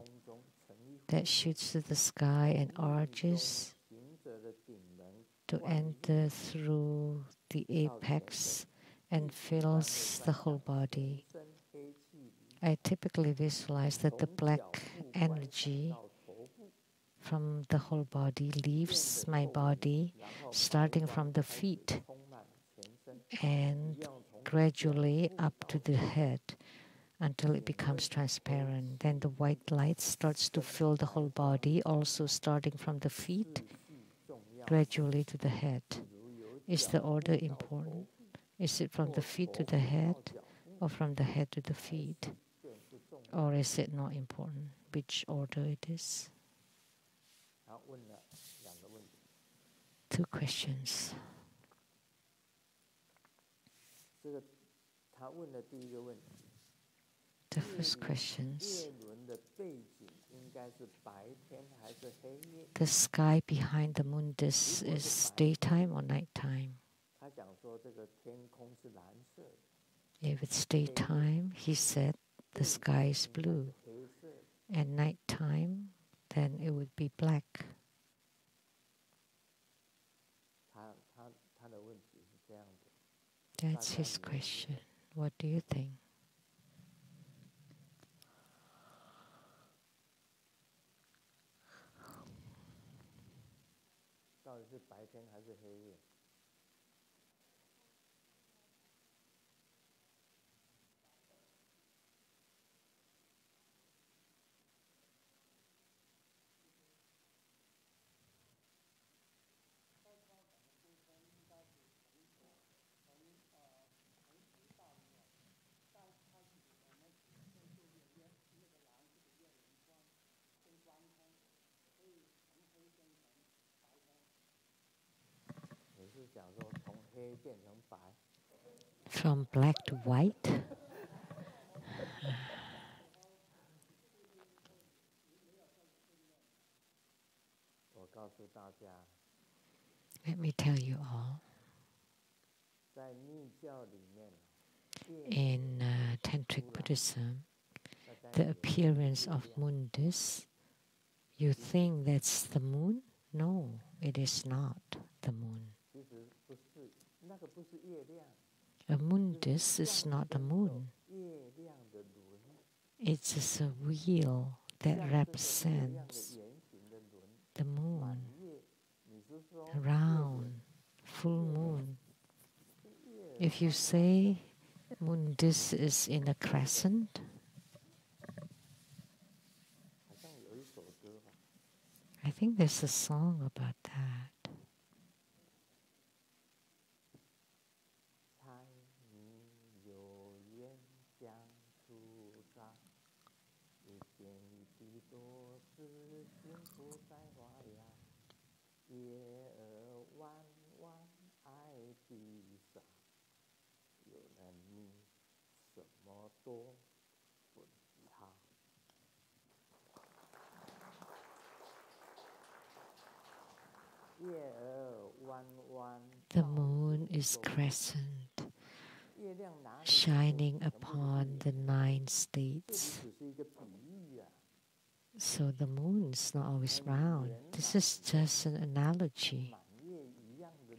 that shoots to the sky and arches to enter through the apex and fills the whole body. I typically visualize that the black energy from the whole body leaves my body, starting from the feet and gradually up to the head until it becomes transparent. Then the white light starts to fill the whole body, also starting from the feet, gradually to the head. Is the order important? Is it from the feet to the head, or from the head to the feet? Or is it not important which order it is? 2 questions. The first question, the sky behind the mundus is daytime or nighttime? If it's daytime, he said the sky is blue, and nighttime, then it would be black. That's his question. What do you think? From black to white? Let me tell you all. In Tantric Buddhism, the appearance of moon disk, you think that's the moon? No, it is not the moon. A moon disk is not a moon. It's just a wheel that represents the moon, round, full moon. If you say moon disk is in a crescent, I think there's a song about that. The moon is crescent, shining upon the 9 states. So the moon is not always round. This is just an analogy.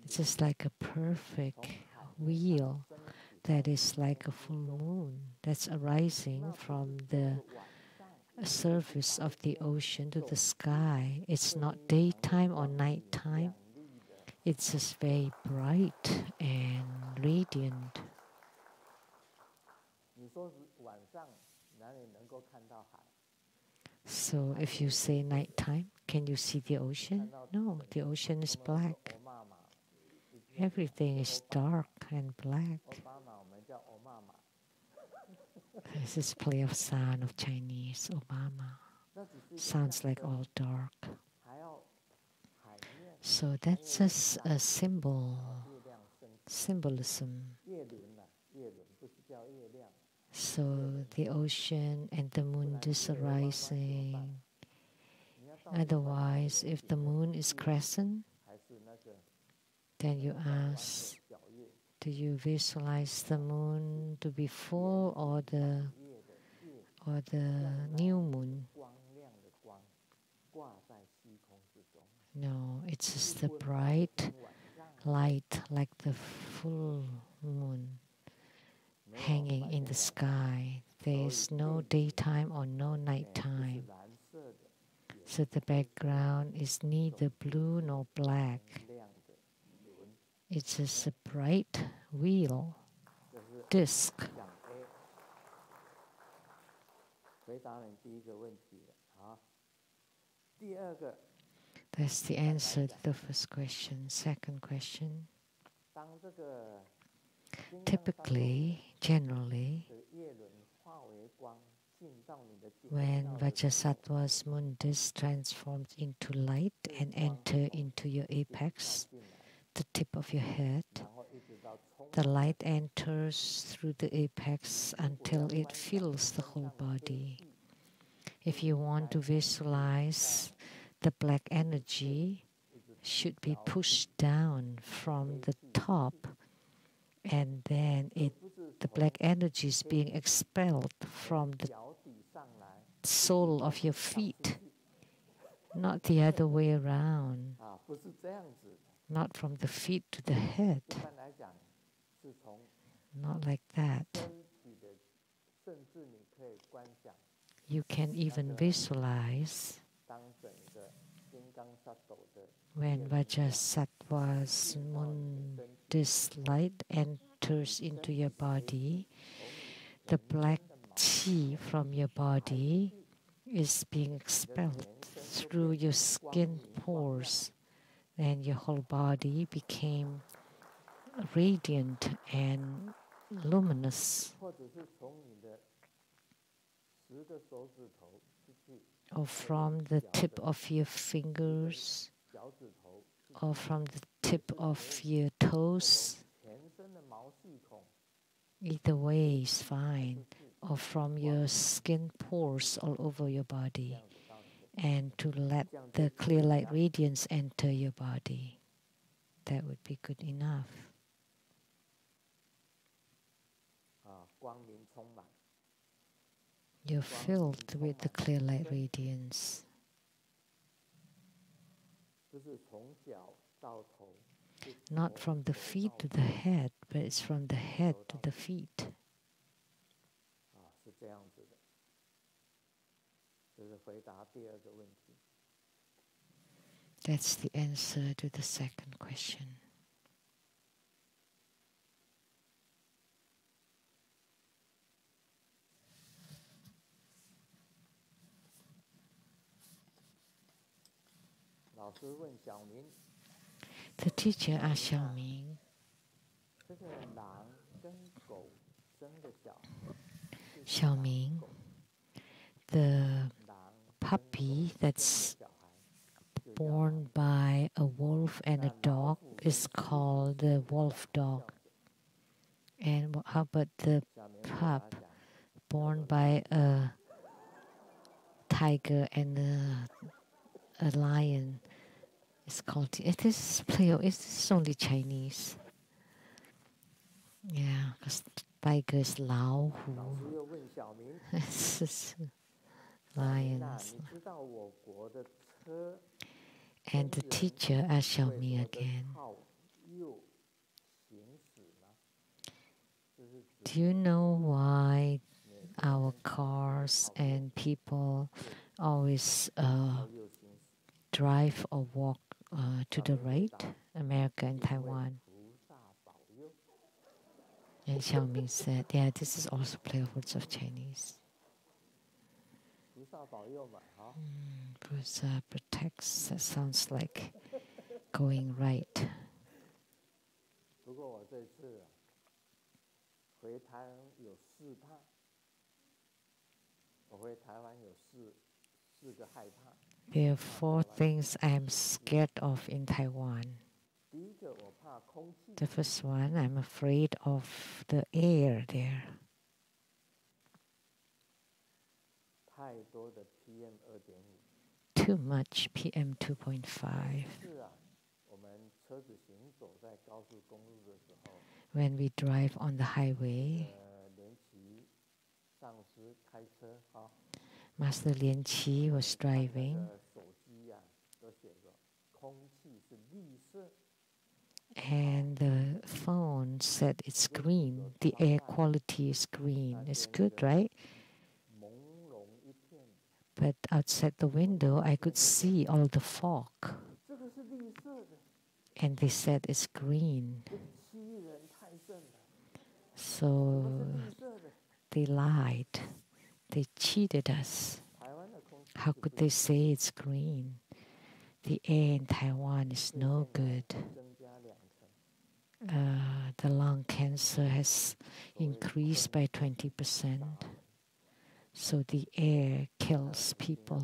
It's just like a perfect wheel that is like a full moon that's arising from the surface of the ocean to the sky. It's not daytime or nighttime. It's just very bright and radiant. So if you say nighttime, can you see the ocean? No, the ocean is black. Everything is dark and black. This is play of sound of Chinese, Obama. Sounds like all dark. So that's just a symbolism. So the ocean and the moon is arising. Otherwise, if the moon is crescent, then you ask, do you visualize the moon to be full or the new moon? No, it's just the bright light like the full moon hanging in the sky. There is no daytime or no nighttime. So the background is neither blue nor black. It's just a bright wheel, disc. That's the answer to the first question. Second question. Typically, generally, when Vajrasattva's moon disk transforms into light and enter into your apex, the tip of your head, the light enters through the apex until it fills the whole body. If you want to visualize, the black energy should be pushed down from the top, and then the black energy is being expelled from the sole of your feet, not the other way around, not from the feet to the head, not like that. You can even visualize when Vajrasattva's moon disk light enters into your body, the black chi from your body is being expelled through your skin pores, and your whole body became radiant and luminous. Or from the tip of your fingers, or from the tip of your toes. Either way is fine. Or from your skin pores all over your body. And to let the clear light radiance enter your body. that would be good enough. You're filled with the clear light radiance. Not from the feet to the head, but it's from the head to the feet. That's the answer to the second question. The teacher asked Xiaoming, Xiaoming, the puppy that's born by a wolf and a dog is called the wolf dog. And how about the pup born by a tiger and a lion? It's called, it is only Chinese. Yeah, because tiger is Lao Hu. It's just lions. And the teacher asked Xiaoming again, do you know why our cars and people always drive or walk to the right, America and Taiwan? And Xiaoming said, yeah, this is also play of words of Chinese. Buddha protects, that sounds like going right. There are 4 things I'm scared of in Taiwan. The first one, I'm afraid of the air there. Too much PM 2.5. When we drive on the highway, Master Lian Qi was driving, and the phone said it's green. The air quality is green. It's good, right? But outside the window, I could see all the fog. And they said it's green. So they lied. They cheated us. How could they say it's green? The air in Taiwan is no good. The lung cancer has increased by 20%. So the air kills people.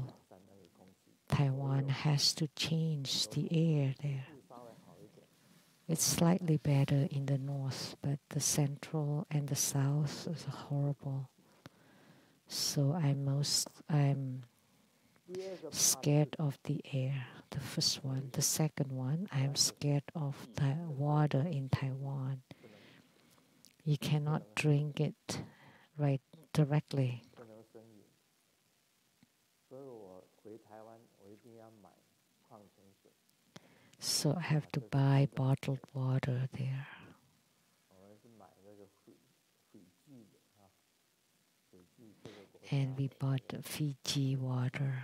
Taiwan has to change the air there. It's slightly better in the north, but the central and the south is horrible. So I'm scared of the air, the first one. The second one, I'm scared of the water in Taiwan. You cannot drink it right directly. So I have to buy bottled water there. And we bought Fiji water.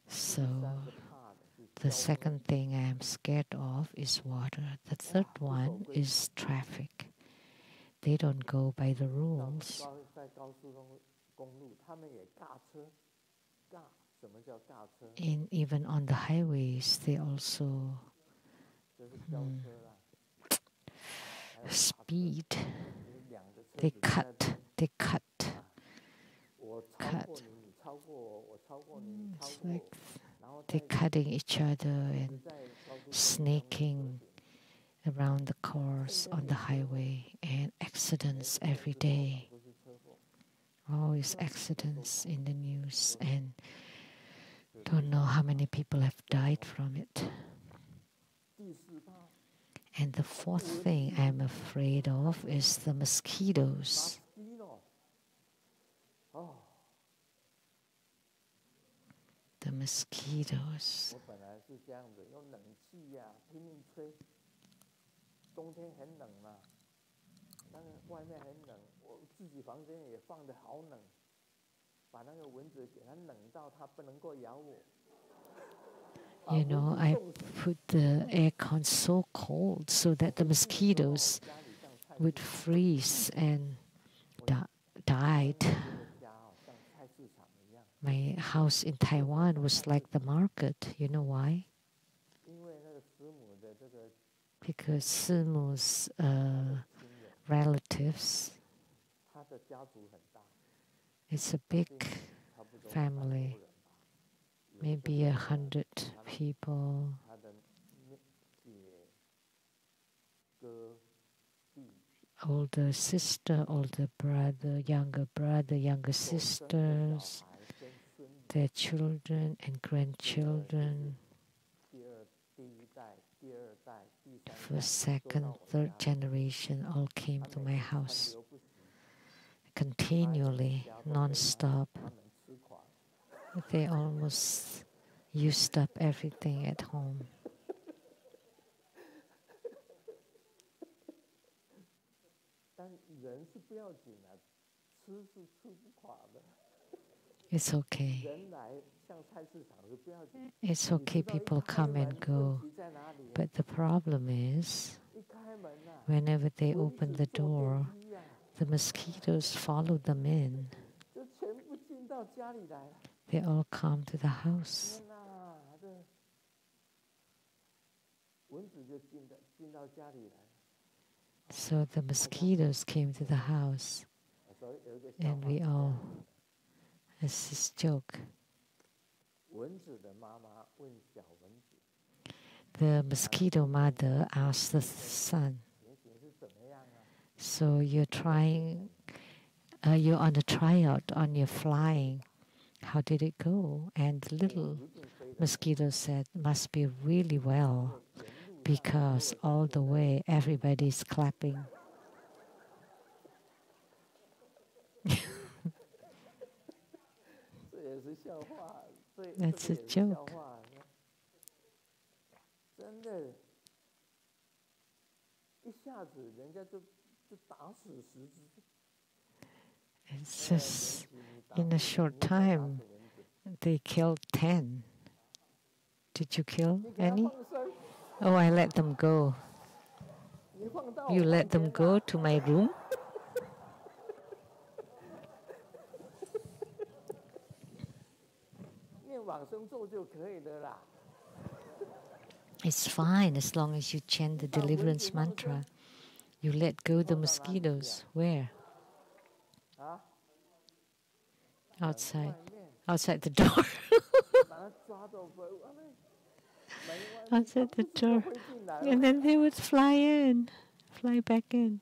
So the second thing I'm scared of is water. The third one is traffic. They don't go by the rules. And even on the highways, they also speed. They cut. It's like they're cutting each other and snaking around the cars on the highway, and accidents every day. Always accidents in the news, and don't know how many people have died from it. And the fourth thing I'm afraid of is the mosquitoes. The mosquitoes. You know, I put the aircon so cold so that the mosquitoes would freeze and died. My house in Taiwan was like the market. You know why? Because Simu's relatives, it's a big family, maybe 100 people. Older sister, older brother, younger sisters, their children and grandchildren. First, second, third generation all came to my house continually, non-stop. They almost used up everything at home. It's okay. It's okay, people come and go. But the problem is, whenever they open the door, the mosquitoes follow them in. They all come to the house. So the mosquitoes came to the house, and we all, it's this joke. The mosquito mother asked the son, so you're trying, you're on a tryout on your flying. How did it go? And the little mosquito said, must be really well, because all the way everybody's clapping. That's a joke. It's just in a short time they killed 10. Did you kill any? Oh, I let them go. You let them go to my room? It's fine as long as you chant the deliverance mantra. You let go the mosquitoes. Where? Outside. Outside the door. Outside the door. And then they would fly back in.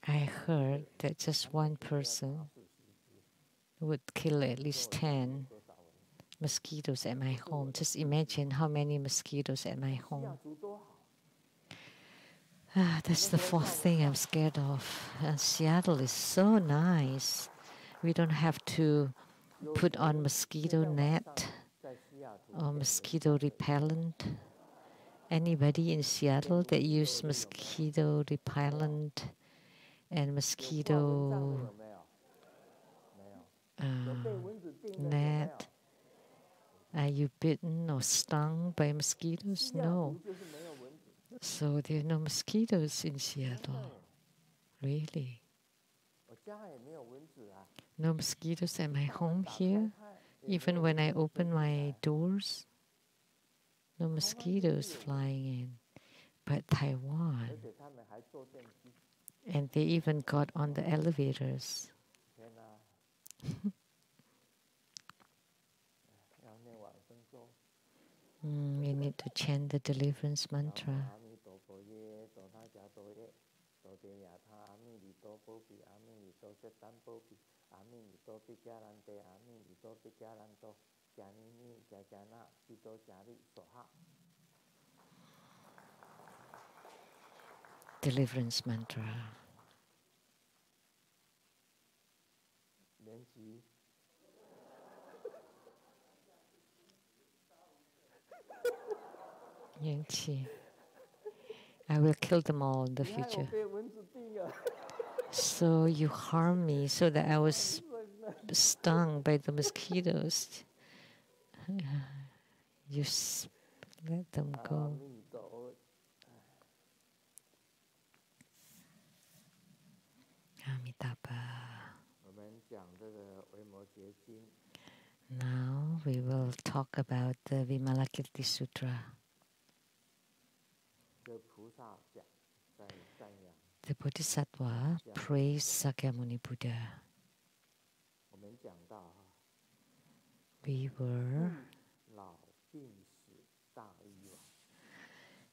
I heard that just one person would kill at least 10 mosquitoes at my home. Just imagine how many mosquitoes at my home. That's the fourth thing I'm scared of. Seattle is so nice. We don't have to put on mosquito net or mosquito repellent. Anybody in Seattle that use mosquito repellent and mosquito net? Are you bitten or stung by mosquitoes? No. So there are no mosquitoes in Seattle. Really? No mosquitoes at my home here? Even when I open my doors? No mosquitoes flying in. But Taiwan, and they even got on the elevators. We need to chant the deliverance mantra. Deliverance mantra. Yang I will kill them all in the future. So you harm me so that I was stung by the mosquitoes. You let them go. Now we will talk about the Vimalakirti Sutra. The Bodhisattva praised Sakyamuni Buddha. We were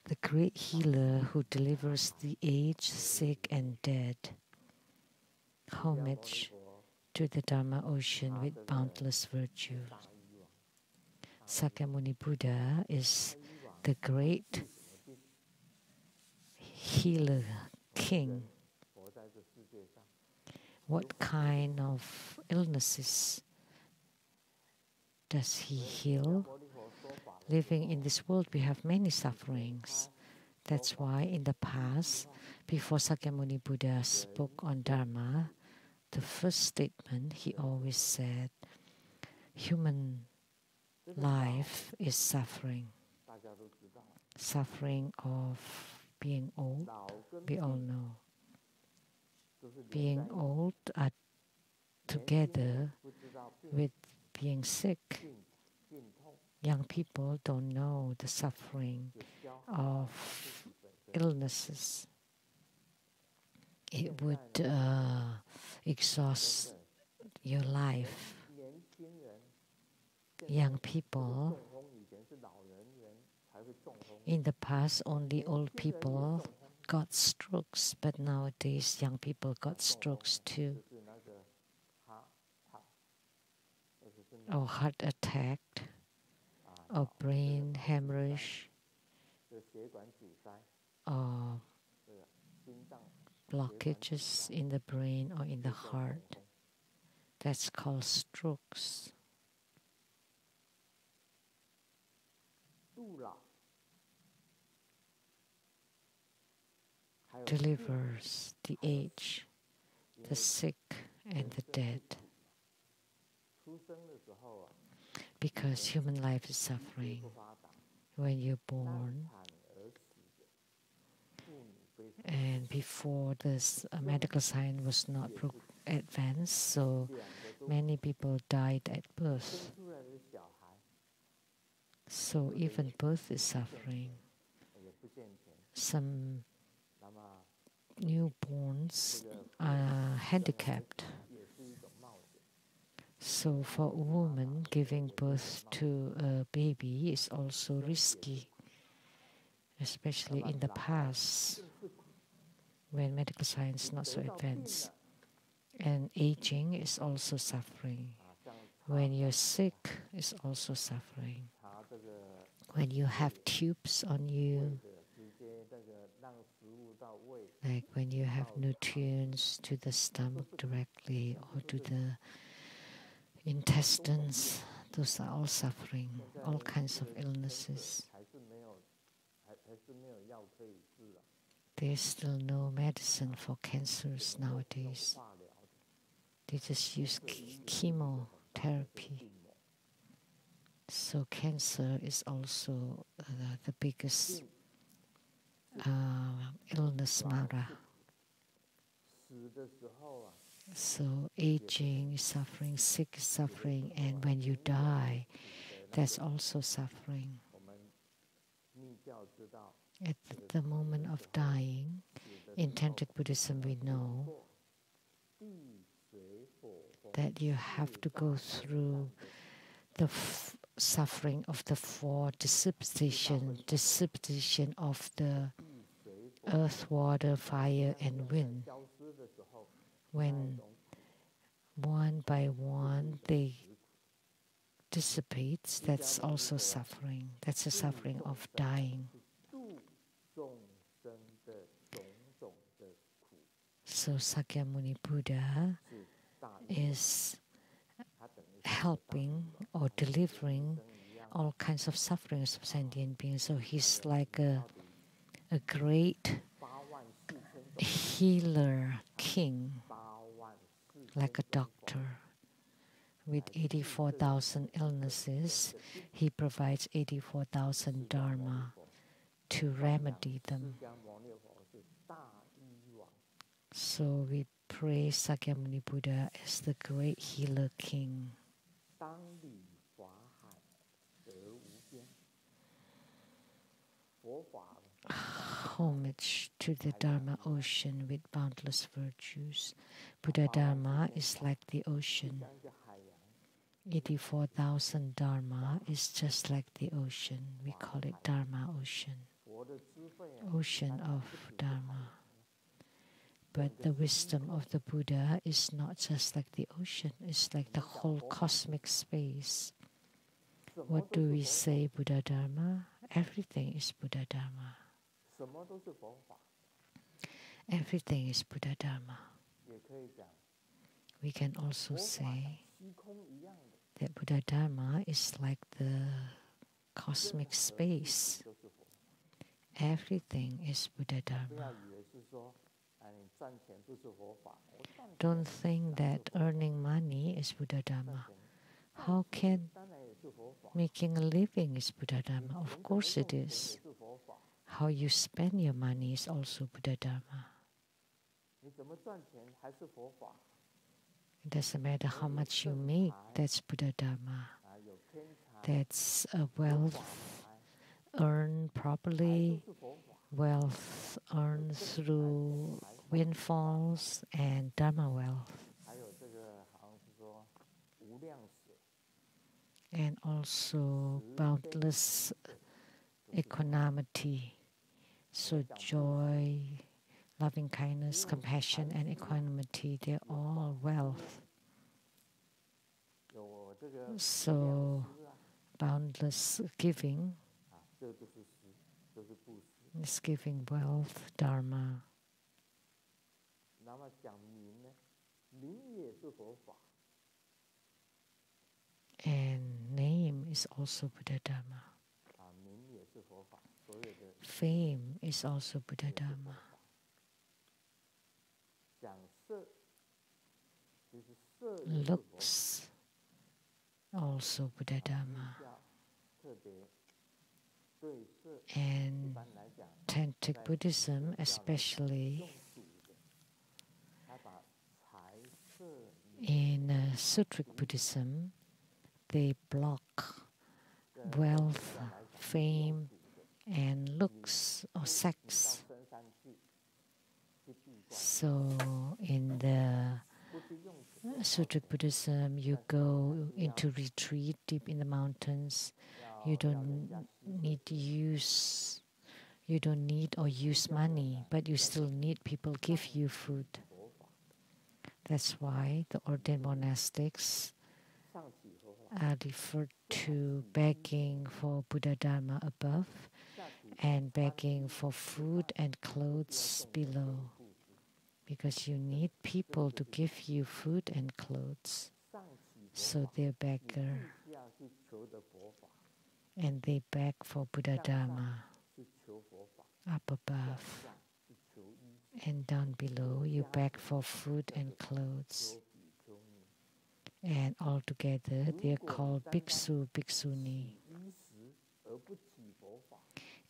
the great healer who delivers the aged, sick, and dead. Homage to the Dharma ocean with boundless virtue. Sakyamuni Buddha is the great healer, king. What kind of illnesses does he heal? Living in this world, we have many sufferings. That's why in the past, before Sakyamuni Buddha spoke on Dharma, the first statement he always said, human life is suffering. Suffering of being old, we all know. Being old are together with being sick. Young people don't know the suffering of illnesses. It would exhaust your life. Young people, in the past only old people got strokes, but nowadays young people got strokes too. Or heart attack, or brain hemorrhage, or blockages in the brain or in the heart. That's called strokes. Delivers the aged, the sick, and the dead. Because human life is suffering. When you're born, and before this medical science was not advanced, so many people died at birth. So even birth is suffering. Some newborns are handicapped. So for a woman, giving birth to a baby is also risky, especially in the past when medical science is not so advanced. And aging is also suffering. When you're sick, it's also suffering. When you have tubes on you, like when you have nutrients to the stomach directly or to the intestines, those are all suffering, all kinds of illnesses. There's still no medicine for cancers nowadays. They just use chemotherapy. So cancer is also the biggest illness mara. So aging is suffering, sick is suffering, and when you die, that's also suffering. At the moment of dying, in Tantric Buddhism we know that you have to go through the suffering of the four dissipation of the earth, water, fire, and wind. When one by one they dissipate, that's also suffering. That's the suffering of dying. So Sakyamuni Buddha is helping or delivering all kinds of sufferings of sentient beings. So he's like a great healer king, like a doctor. With 84,000 illnesses, he provides 84,000 dharma to remedy them. So we praise Sakyamuni Buddha as the great healer king. Homage to the Dharma ocean with boundless virtues. Buddha Dharma is like the ocean. 84,000 Dharma is just like the ocean. We call it Dharma ocean. Ocean of Dharma. But the wisdom of the Buddha is not just like the ocean. It's like the whole cosmic space. What do we say Buddha Dharma? Everything is Buddha Dharma. Everything is Buddha Dharma. We can also say that Buddha Dharma is like the cosmic space. Everything is Buddha Dharma. Don't think that earning money is Buddha Dharma. How can making a living is Buddha Dharma? Of course it is. How you spend your money is also Buddha Dharma. It doesn't matter how much you make, that's Buddha Dharma. That's a wealth earned properly, wealth earned through windfalls and Dharma wealth. And also boundless equanimity. So joy, loving kindness, compassion, and equanimity, they're all wealth. So boundless giving is giving wealth, Dharma. And name is also Buddha Dharma. Fame is also Buddha Dharma. Looks also Buddha Dharma. And Tantric Buddhism especially, in Sutric Buddhism, they block wealth, fame, and looks or sex. So in the Sutric Buddhism, you go into retreat deep in the mountains. You don't need or use money, but you still need people give you food. That's why the ordained monastics are referred to begging for Buddha Dharma above and begging for food and clothes below, because you need people to give you food and clothes. So they're beggar, and they beg for Buddha Dharma up above, and down below you beg for food and clothes. And altogether they are called bhiksu, bhikshuni.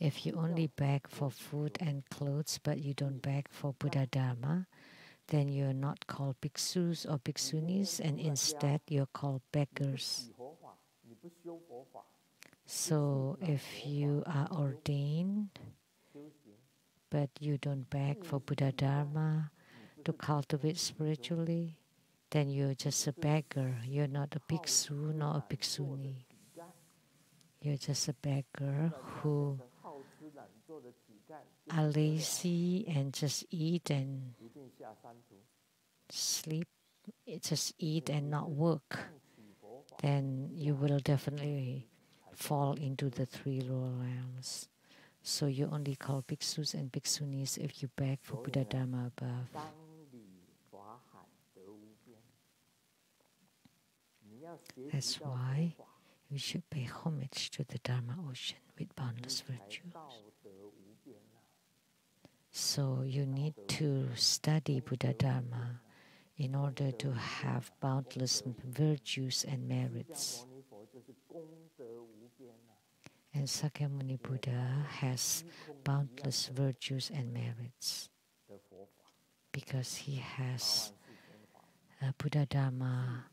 If you only beg for food and clothes but you don't beg for Buddha Dharma, then you're not called bhikshus or bhikshunis, and instead you're called beggars. So if you are ordained but you don't beg for Buddha Dharma to cultivate spiritually, then you're just a beggar. You're not a bhiksu nor a bhikshuni. You're just a beggar who are lazy and just eat and sleep, just eat and not work, then you will definitely fall into the three lower realms. So you only call bhikshus and bhikshunis if you beg for Buddha Dharma above. That's why we should pay homage to the Dharma ocean with boundless virtues. So you need to study Buddha Dharma in order to have boundless virtues and merits. And Sakyamuni Buddha has boundless virtues and merits because he has Buddha Dharma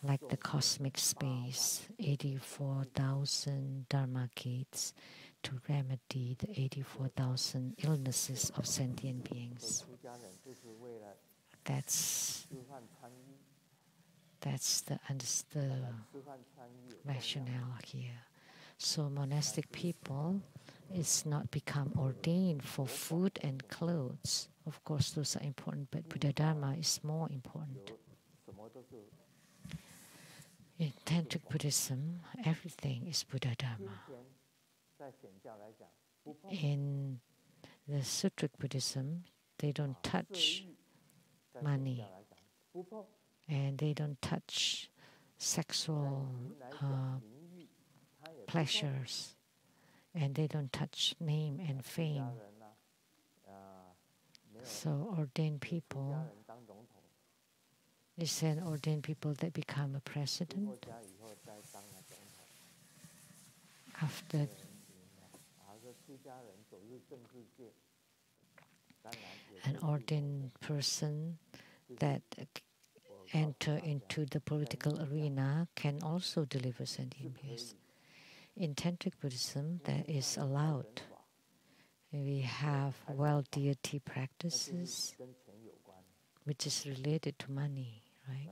like the cosmic space, 84,000 Dharma gates to remedy the 84,000 illnesses of sentient beings. That's the rationale here. So monastic people is not become ordained for food and clothes. Of course, those are important, but Buddha Dharma is more important. In Tantric Buddhism, everything is Buddha Dharma. In the Sutric Buddhism, they don't touch money, and they don't touch sexual pleasures, and they don't touch name and fame. So ordained people, is an ordained people that become a president after an ordained person that enter into the political arena can also deliver sentient beings. In Tantric Buddhism, that is allowed. We have well deity practices, which is related to money, right?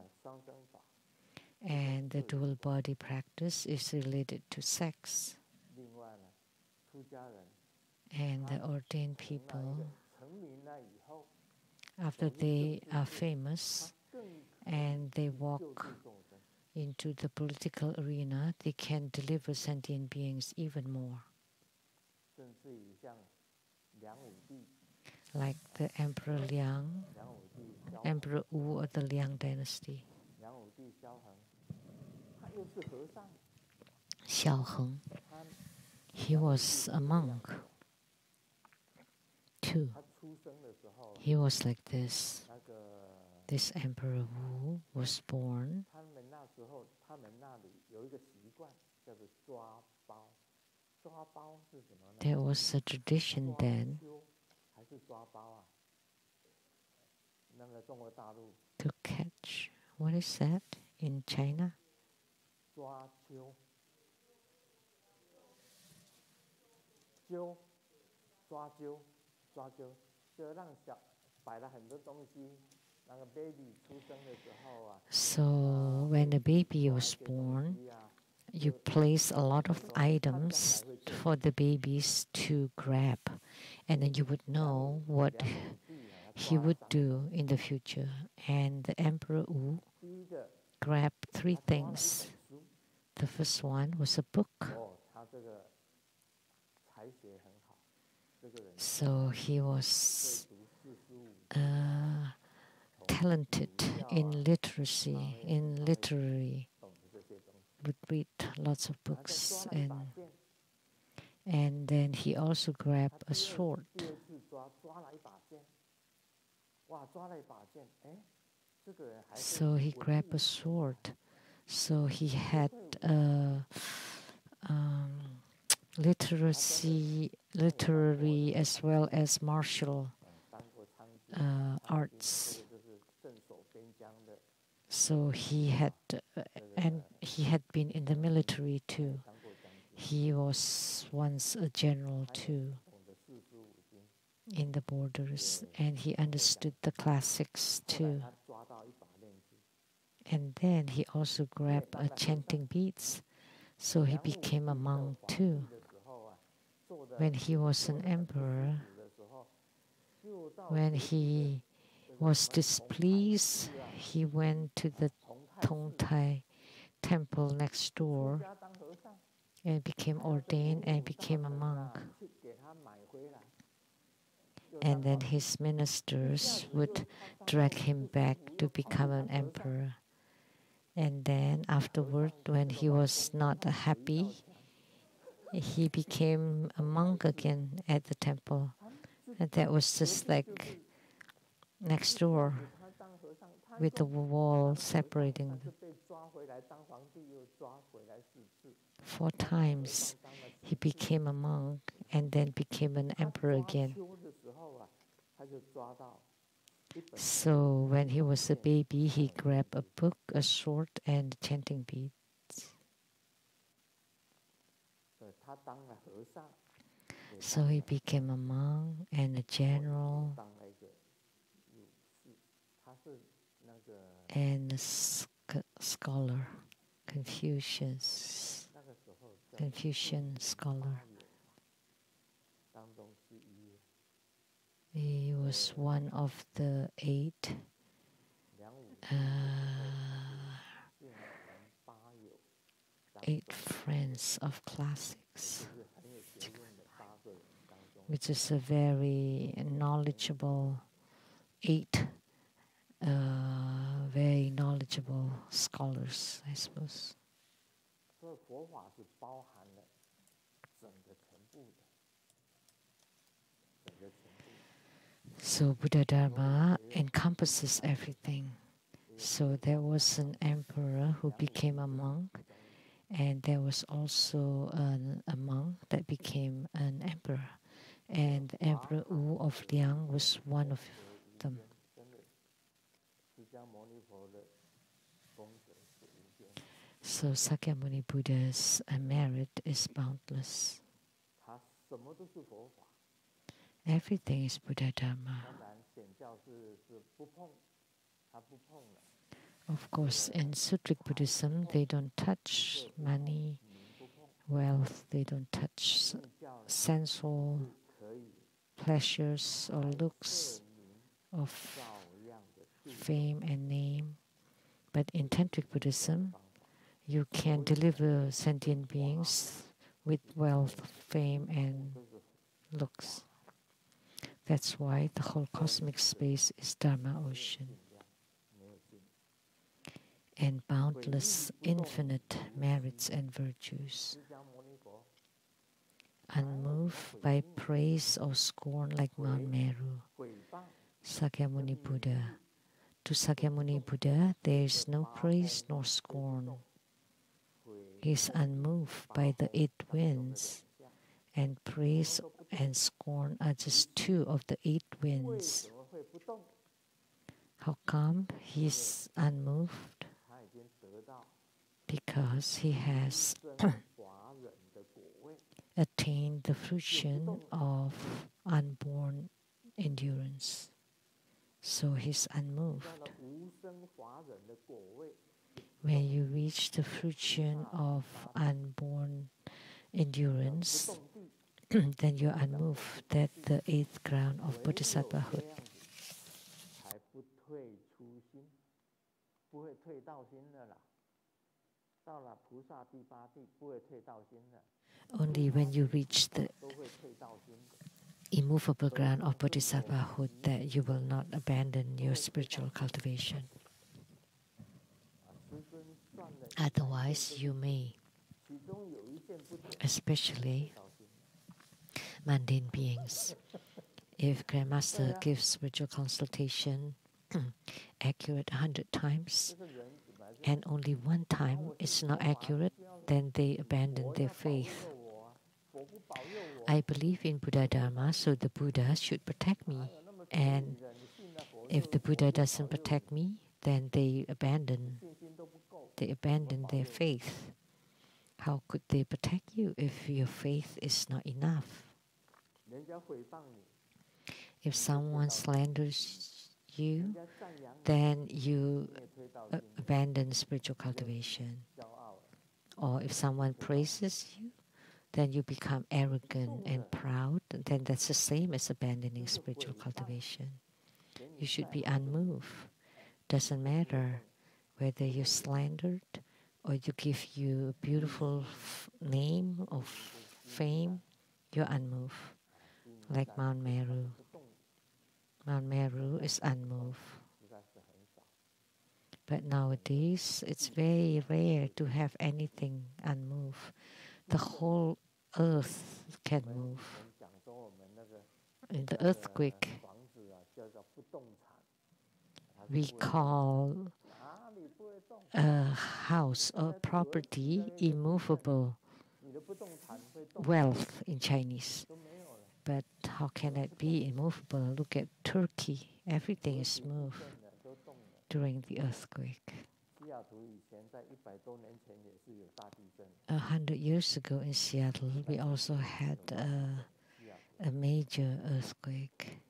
And the dual body practice is related to sex. And the ordained people, after they are famous and they walk into the political arena, they can deliver sentient beings even more. Like the Emperor Liang, Emperor Wu of the Liang dynasty. Xiaoheng, he was a monk too. He was like this. This Emperor Wu was born. There was a tradition then to catch. What is that in China? So when the baby was born, you place a lot of items for the babies to grab, and then you would know what he would do in the future. And the Emperor Wu grabbed three things. The first one was a book. So he was talented in literacy, in literary, would read lots of books, and then he also grabbed a sword. So he grabbed a sword. So he had literary as well as martial arts. So he had, and he had been in the military too. He was once a general too in the borders, and he understood the classics too. And then he also grabbed chanting beads. So he became a monk too. When he was an emperor, when he was displeased, he went to the Tongtai temple next door and became ordained and became a monk. And then his ministers would drag him back to become an emperor. And then afterward, when he was not happy, he became a monk again at the temple. And that was just like next door with the wall separating them. 4 times he became a monk and then became an emperor again. So when he was a baby, he grabbed a book, a sword, and chanting beads. So he became a monk and a general and a scholar, Confucian scholar. He was one of the 8 friends of classics, which is a very knowledgeable 8 very knowledgeable scholars, I suppose. So Buddha Dharma encompasses everything. So there was an emperor who became a monk, and there was also a monk that became an emperor. And Emperor Wu of Liang was one of them. So Sakyamuni Buddha's merit is boundless. Everything is Buddha Dharma. Of course, in Sutric Buddhism, they don't touch money, wealth, they don't touch sensual pleasures or looks of fame and name. But in Tantric Buddhism, you can deliver sentient beings with wealth, fame, and looks. That's why the whole cosmic space is Dharma ocean. And boundless, infinite merits and virtues. Unmoved by praise or scorn like Mount Meru, Sakyamuni Buddha. To Sakyamuni Buddha, there is no praise nor scorn. He is unmoved by the 8 winds, and praise and scorn are just 2 of the 8 winds. How come he is unmoved? Because he has attained the fruition of unborn endurance. So he's unmoved. When you reach the fruition of unborn endurance, then you're unmoved. That's the 8th ground of bodhisattvahood. Only when you reach the immovable ground of bodhisattvahood that you will not abandon your spiritual cultivation. Otherwise, you may, especially mundane beings. If Grandmaster gives spiritual consultation accurate 100 times, and only 1 time it's not accurate, then they abandon their faith. I believe in Buddha Dharma, so the Buddha should protect me. And if the Buddha doesn't protect me, then they abandon their faith. How could they protect you if your faith is not enough? If someone slanders you, then you abandon spiritual cultivation. or if someone praises you, then you become arrogant and proud, then that's the same as abandoning spiritual cultivation. You should be unmoved. Doesn't matter whether you're slandered or you give you a beautiful name of fame, you're unmoved. Like Mount Meru. Mount Meru is unmoved. But nowadays, it's very rare to have anything unmoved. The whole earth can move. In the earthquake, we call a house or property immovable wealth in Chinese. But how can it be immovable? Look at Turkey. Everything is moved during the earthquake. 100 years ago in Seattle, we also had a major earthquake.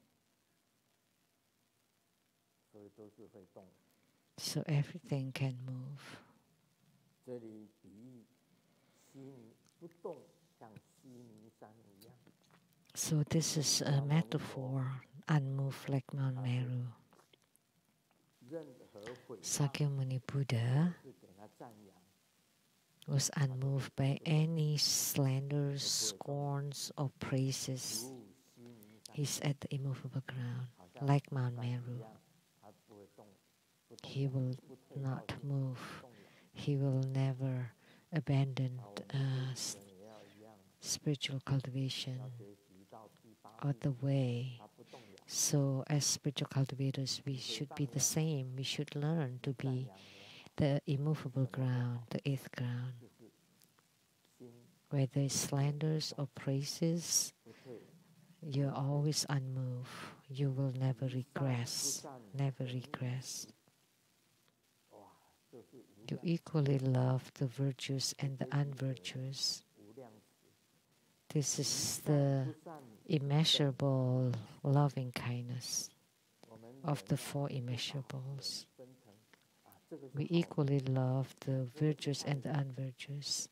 So everything can move. So this is a metaphor, unmoved like Mount Meru. Sakyamuni Buddha was unmoved by any slanders, scorns, or praises. He's at the immovable ground, like Mount Meru. He will not move. He will never abandon spiritual cultivation or the way. So as spiritual cultivators, we should be the same. We should learn to be the immovable ground, the eighth ground. Whether it's slanders or praises, you're always unmoved. You will never regress, never regress. You equally love the virtuous and the unvirtuous. This is the immeasurable loving kindness of the four immeasurables. We equally love the virtuous and the unvirtuous.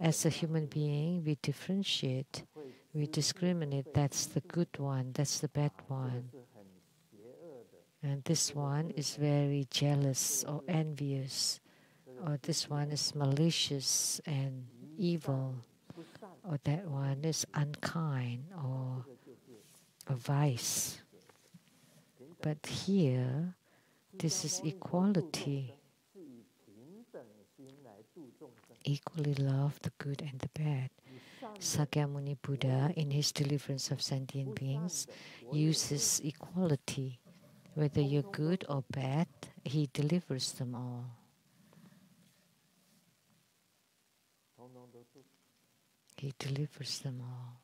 As a human being, we differentiate, we discriminate. That's the good one, that's the bad one. And this one is very jealous or envious, or this one is malicious and evil, or that one is unkind or a vice. But here, this is equality. Equally love the good and the bad. Sakyamuni Buddha, in his deliverance of sentient beings, uses equality. Whether you're good or bad, he delivers them all. He delivers them all.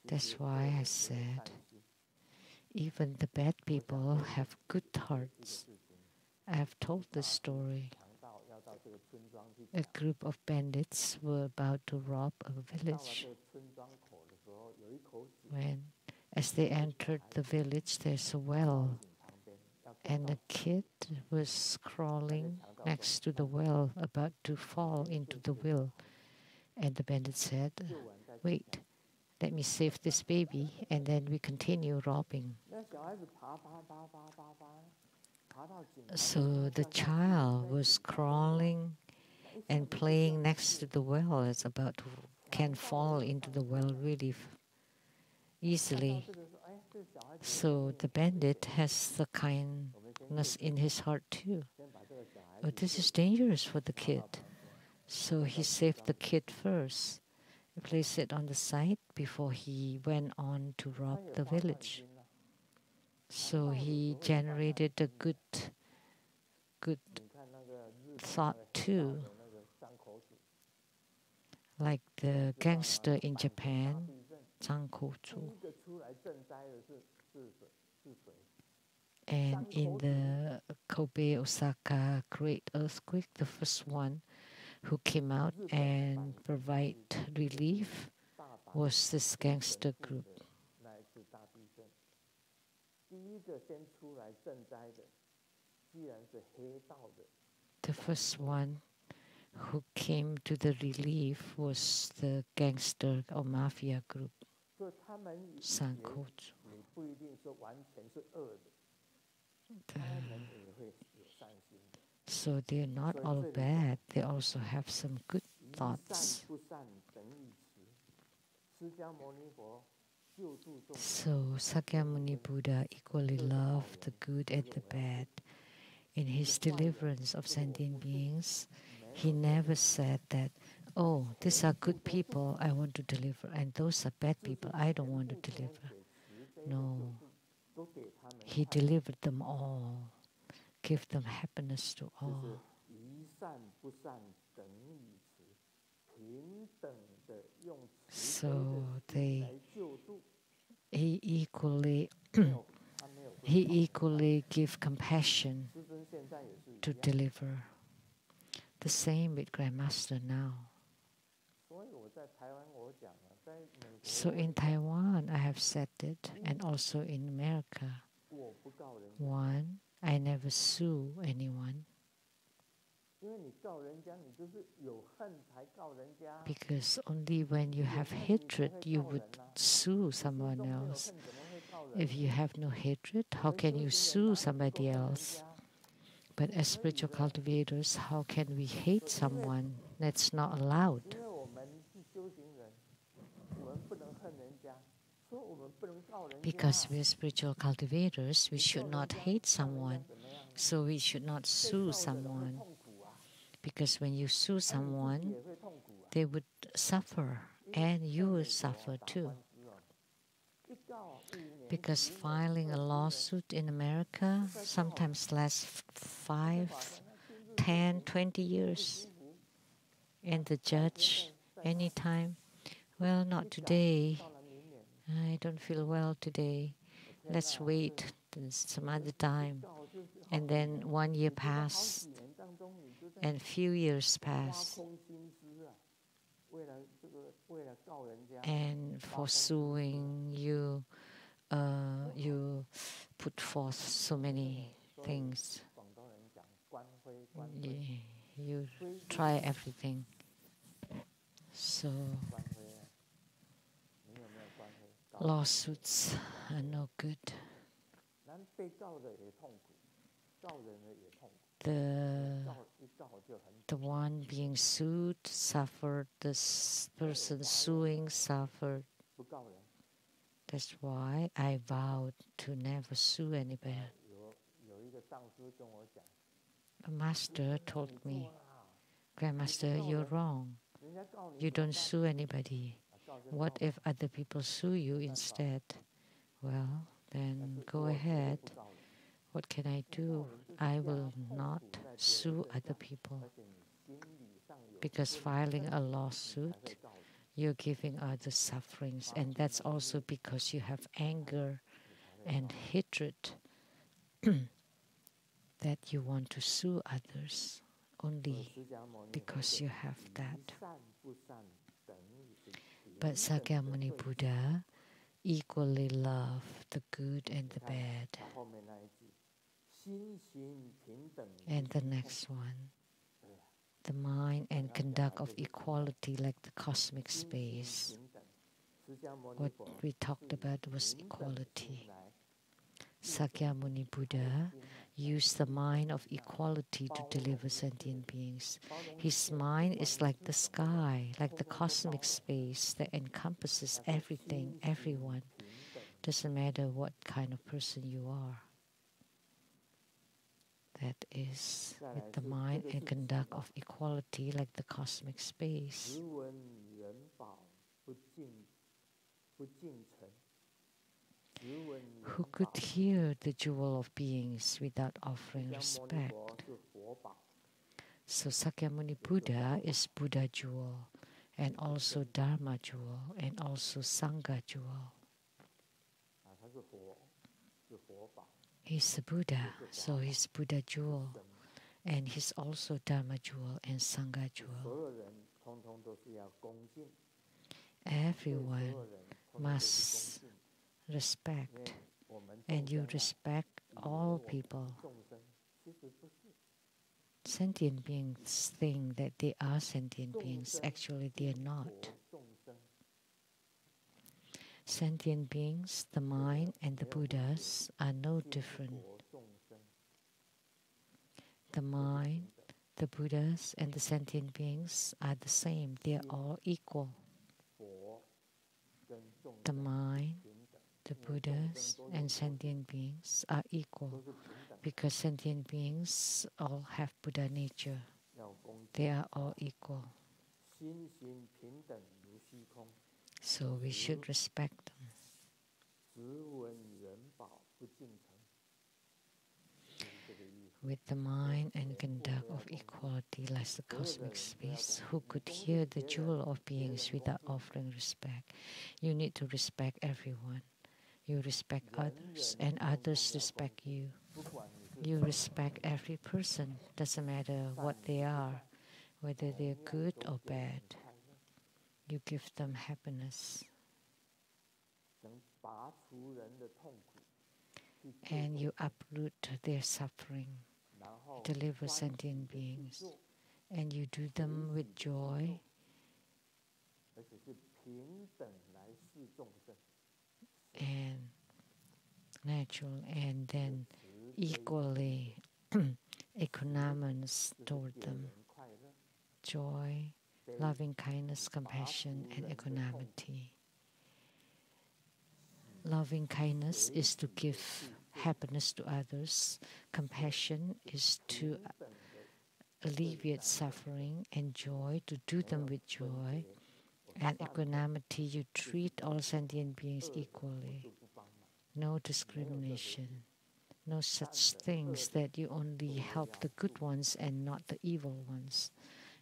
That's why I said, even the bad people have good hearts. I have told this story. A group of bandits were about to rob a village. As they entered the village, there's a well, and a kid was crawling next to the well, about to fall into the well. And the bandit said, "Wait, let me save this baby, and then we continue robbing." So the child was crawling and playing next to the well. It's about to can fall into the well really easily. So the bandit has the kindness in his heart too. But this is dangerous for the kid. So he saved the kid first, placed it on the side before he went on to rob the village. So he generated a good thought too. Like the gangster in Japan, Zankochu. And in the Kobe, Osaka great earthquake, the first one who came out and provide relief was this gangster group. The first one who came to the relief was the gangster or mafia group, Sankochu. So they're not all bad, they also have some good thoughts. So Sakyamuni Buddha equally loved the good and the bad. In his deliverance of sentient beings, he never said that, oh, these are good people I want to deliver, and those are bad people I don't want to deliver. No, he delivered them all, give them happiness to all. So he equally give compassion to deliver. The same with Grandmaster now. So in Taiwan, I have said it, and also in America. One, I never sue anyone. Because only when you have hatred, you would sue someone else. If you have no hatred, how can you sue somebody else? But as spiritual cultivators, how can we hate someone? That's not allowed. Because we are spiritual cultivators, we should not hate someone. So we should not sue someone. Because when you sue someone, they would suffer, and you will suffer too. Because filing a lawsuit in America sometimes lasts 5, 10, 20 years. And the judge, anytime, well, not today. I don't feel well today. Let's wait some other time. And then 1 year passed, and few years passed. And for suing, you put forth so many things. You try everything. So lawsuits are no good. The one being sued suffered, the person suing suffered. That's why I vowed to never sue anybody. A master told me, Grandmaster, you're wrong. You don't sue anybody. What if other people sue you instead? Well, then go ahead. What can I do? I will not sue other people. Because filing a lawsuit, you're giving others sufferings. And that's also because you have anger and hatred that you want to sue others. Only because you have that. But Sakyamuni Buddha equally loved the good and the bad. And the next one, the mind and conduct of equality like the cosmic space. What we talked about was equality. Sakyamuni Buddha used the mind of equality to deliver sentient beings. His mind is like the sky, like the cosmic space that encompasses everything, everyone. Doesn't matter what kind of person you are. That is with the mind and conduct of equality like the cosmic space. Who could hear the jewel of beings without offering respect? So Sakyamuni Buddha is Buddha jewel, and also Dharma jewel, and also Sangha jewel. He's a Buddha, so he's Buddha jewel, and he's also Dharma jewel and Sangha jewel. Everyone must respect, and you respect all people. Sentient beings think that they are sentient beings. Actually, they are not. Sentient beings, the mind and the Buddhas are no different. The mind, the Buddhas, and the sentient beings are the same. They are all equal. The mind, the Buddhas, and sentient beings are equal because sentient beings all have Buddha nature. They are all equal. So we should respect them. With the mind and conduct of equality lies the cosmic space. Who could hear the jewel of beings without offering respect? You need to respect everyone. You respect others, and others respect you. You respect every person. Doesn't matter what they are, whether they're good or bad. You give them happiness. And you uproot their suffering. Deliver sentient beings. And you do them with joy. And natural, and then equally equanimous toward them. Joy, loving kindness, compassion, and equanimity. Loving kindness is to give happiness to others. Compassion is to alleviate suffering, and joy to do them with joy. And equanimity, you treat all sentient beings equally. No discrimination. No such things that you only help the good ones and not the evil ones.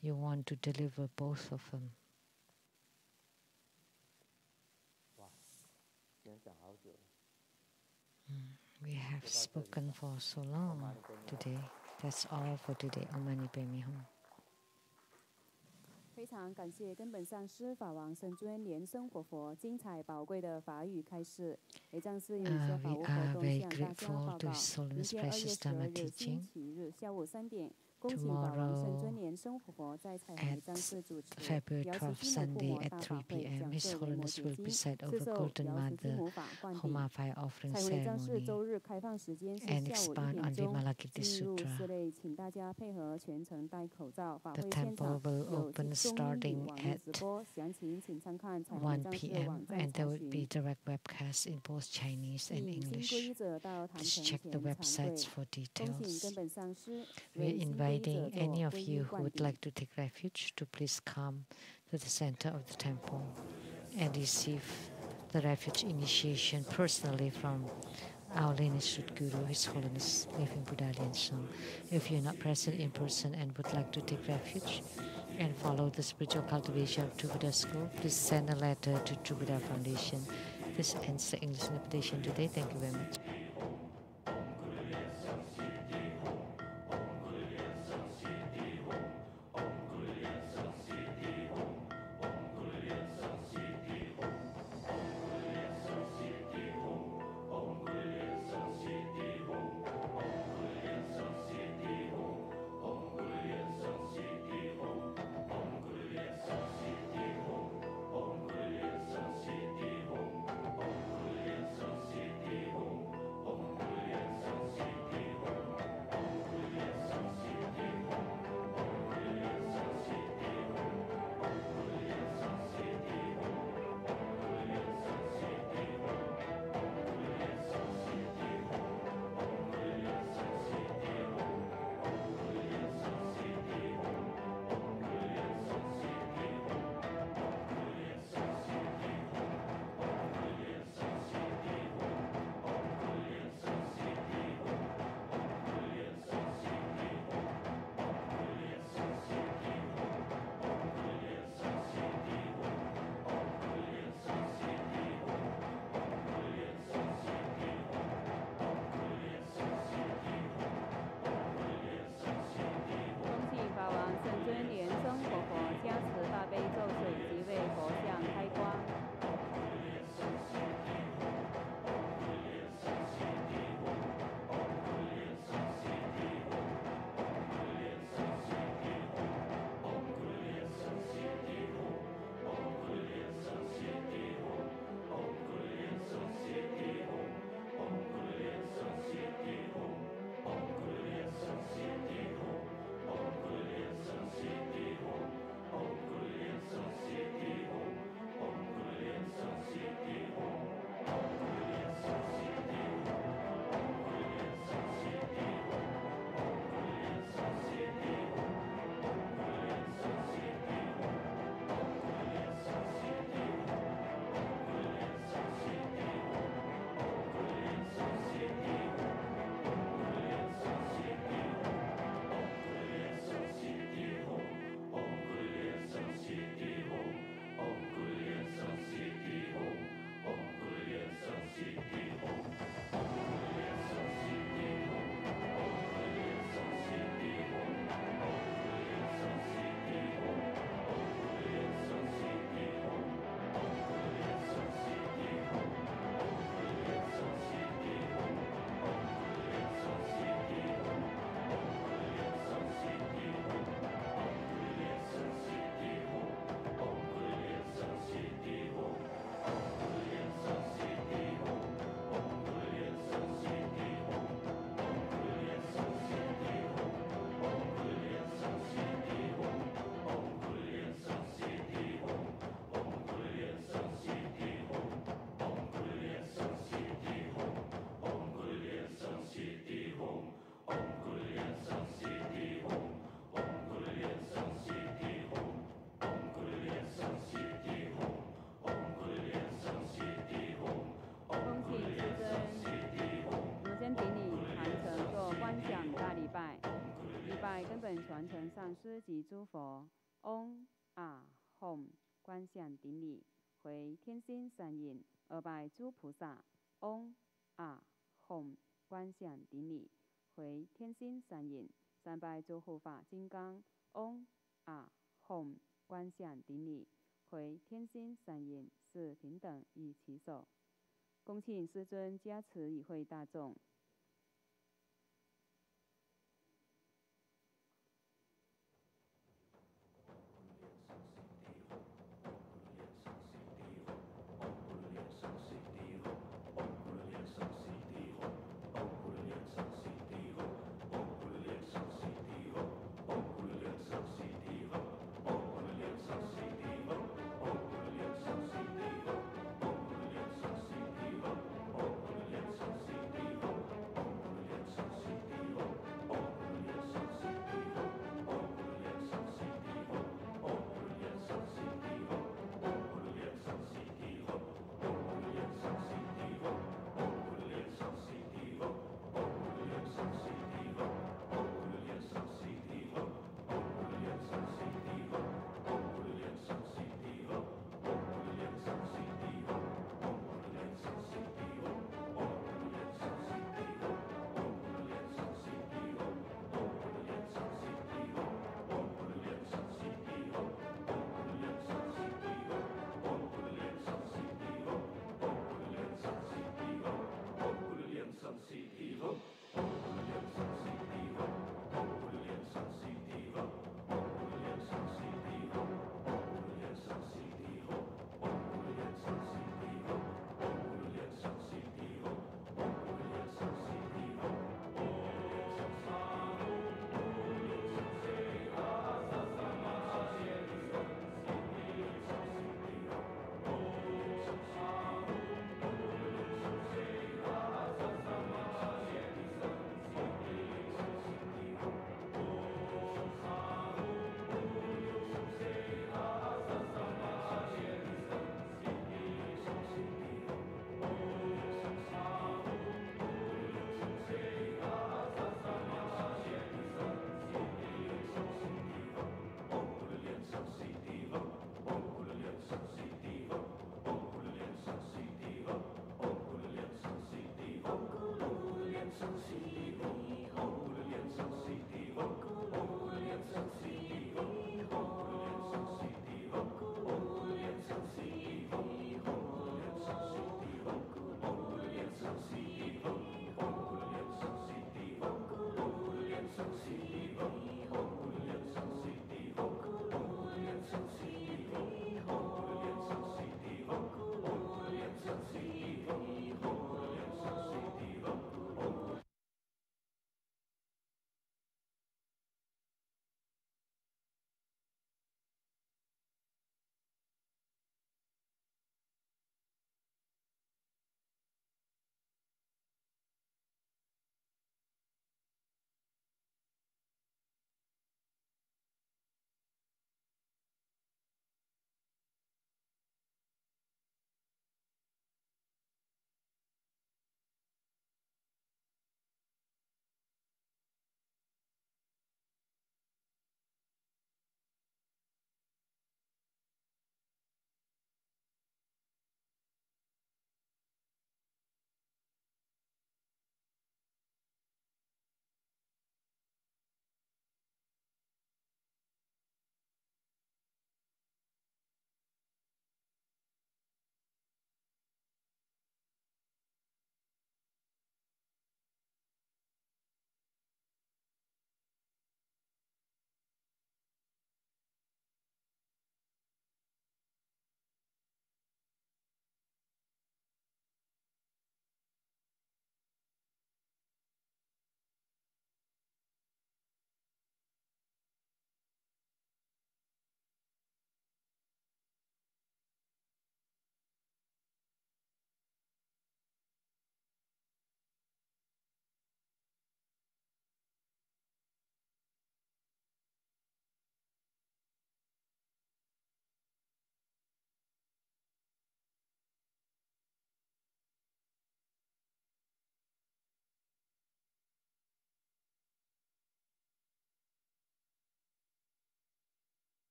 You want to deliver both of them. We have spoken for so long today. That's all for today. Om Mani Padme Hum. 非常感谢根本上师法王圣尊莲生活佛精彩宝贵的法语开示。也将是有一些法务活动向大家报告。明天2月12日星期日下午3点。 恭请法王圣尊莲生活佛在彩虹张氏主持，瑶池基母父母大法会讲授维摩诘经，赐授瑶池基母法灌顶。彩虹张氏周日开放时间是下午1点钟。进入室内，请大家配合全程戴口罩。法会现场有中英语网络直播，详情请参看彩虹张氏网站查询。请新皈依者到坛城前参会。恭请根本上师为新皈依者 Inviting any of you who would like to take refuge to please come to the center of the temple and receive the refuge initiation personally from our lineage Guru, His Holiness Living Buddha Lian Sheng. If you're not present in person and would like to take refuge and follow the spiritual cultivation of True Buddha School, please send a letter to True Buddha Foundation. This ends the English interpretation today. Thank you very much. 传承上师及诸佛。嗡啊吽，观相顶礼，回天心善印。而拜诸菩萨。嗡啊吽，观相顶礼，回天心善印。三拜诸护法金刚。嗡啊吽，观相顶礼，回天心善印。是平等与其手。恭请师尊加持与会大众，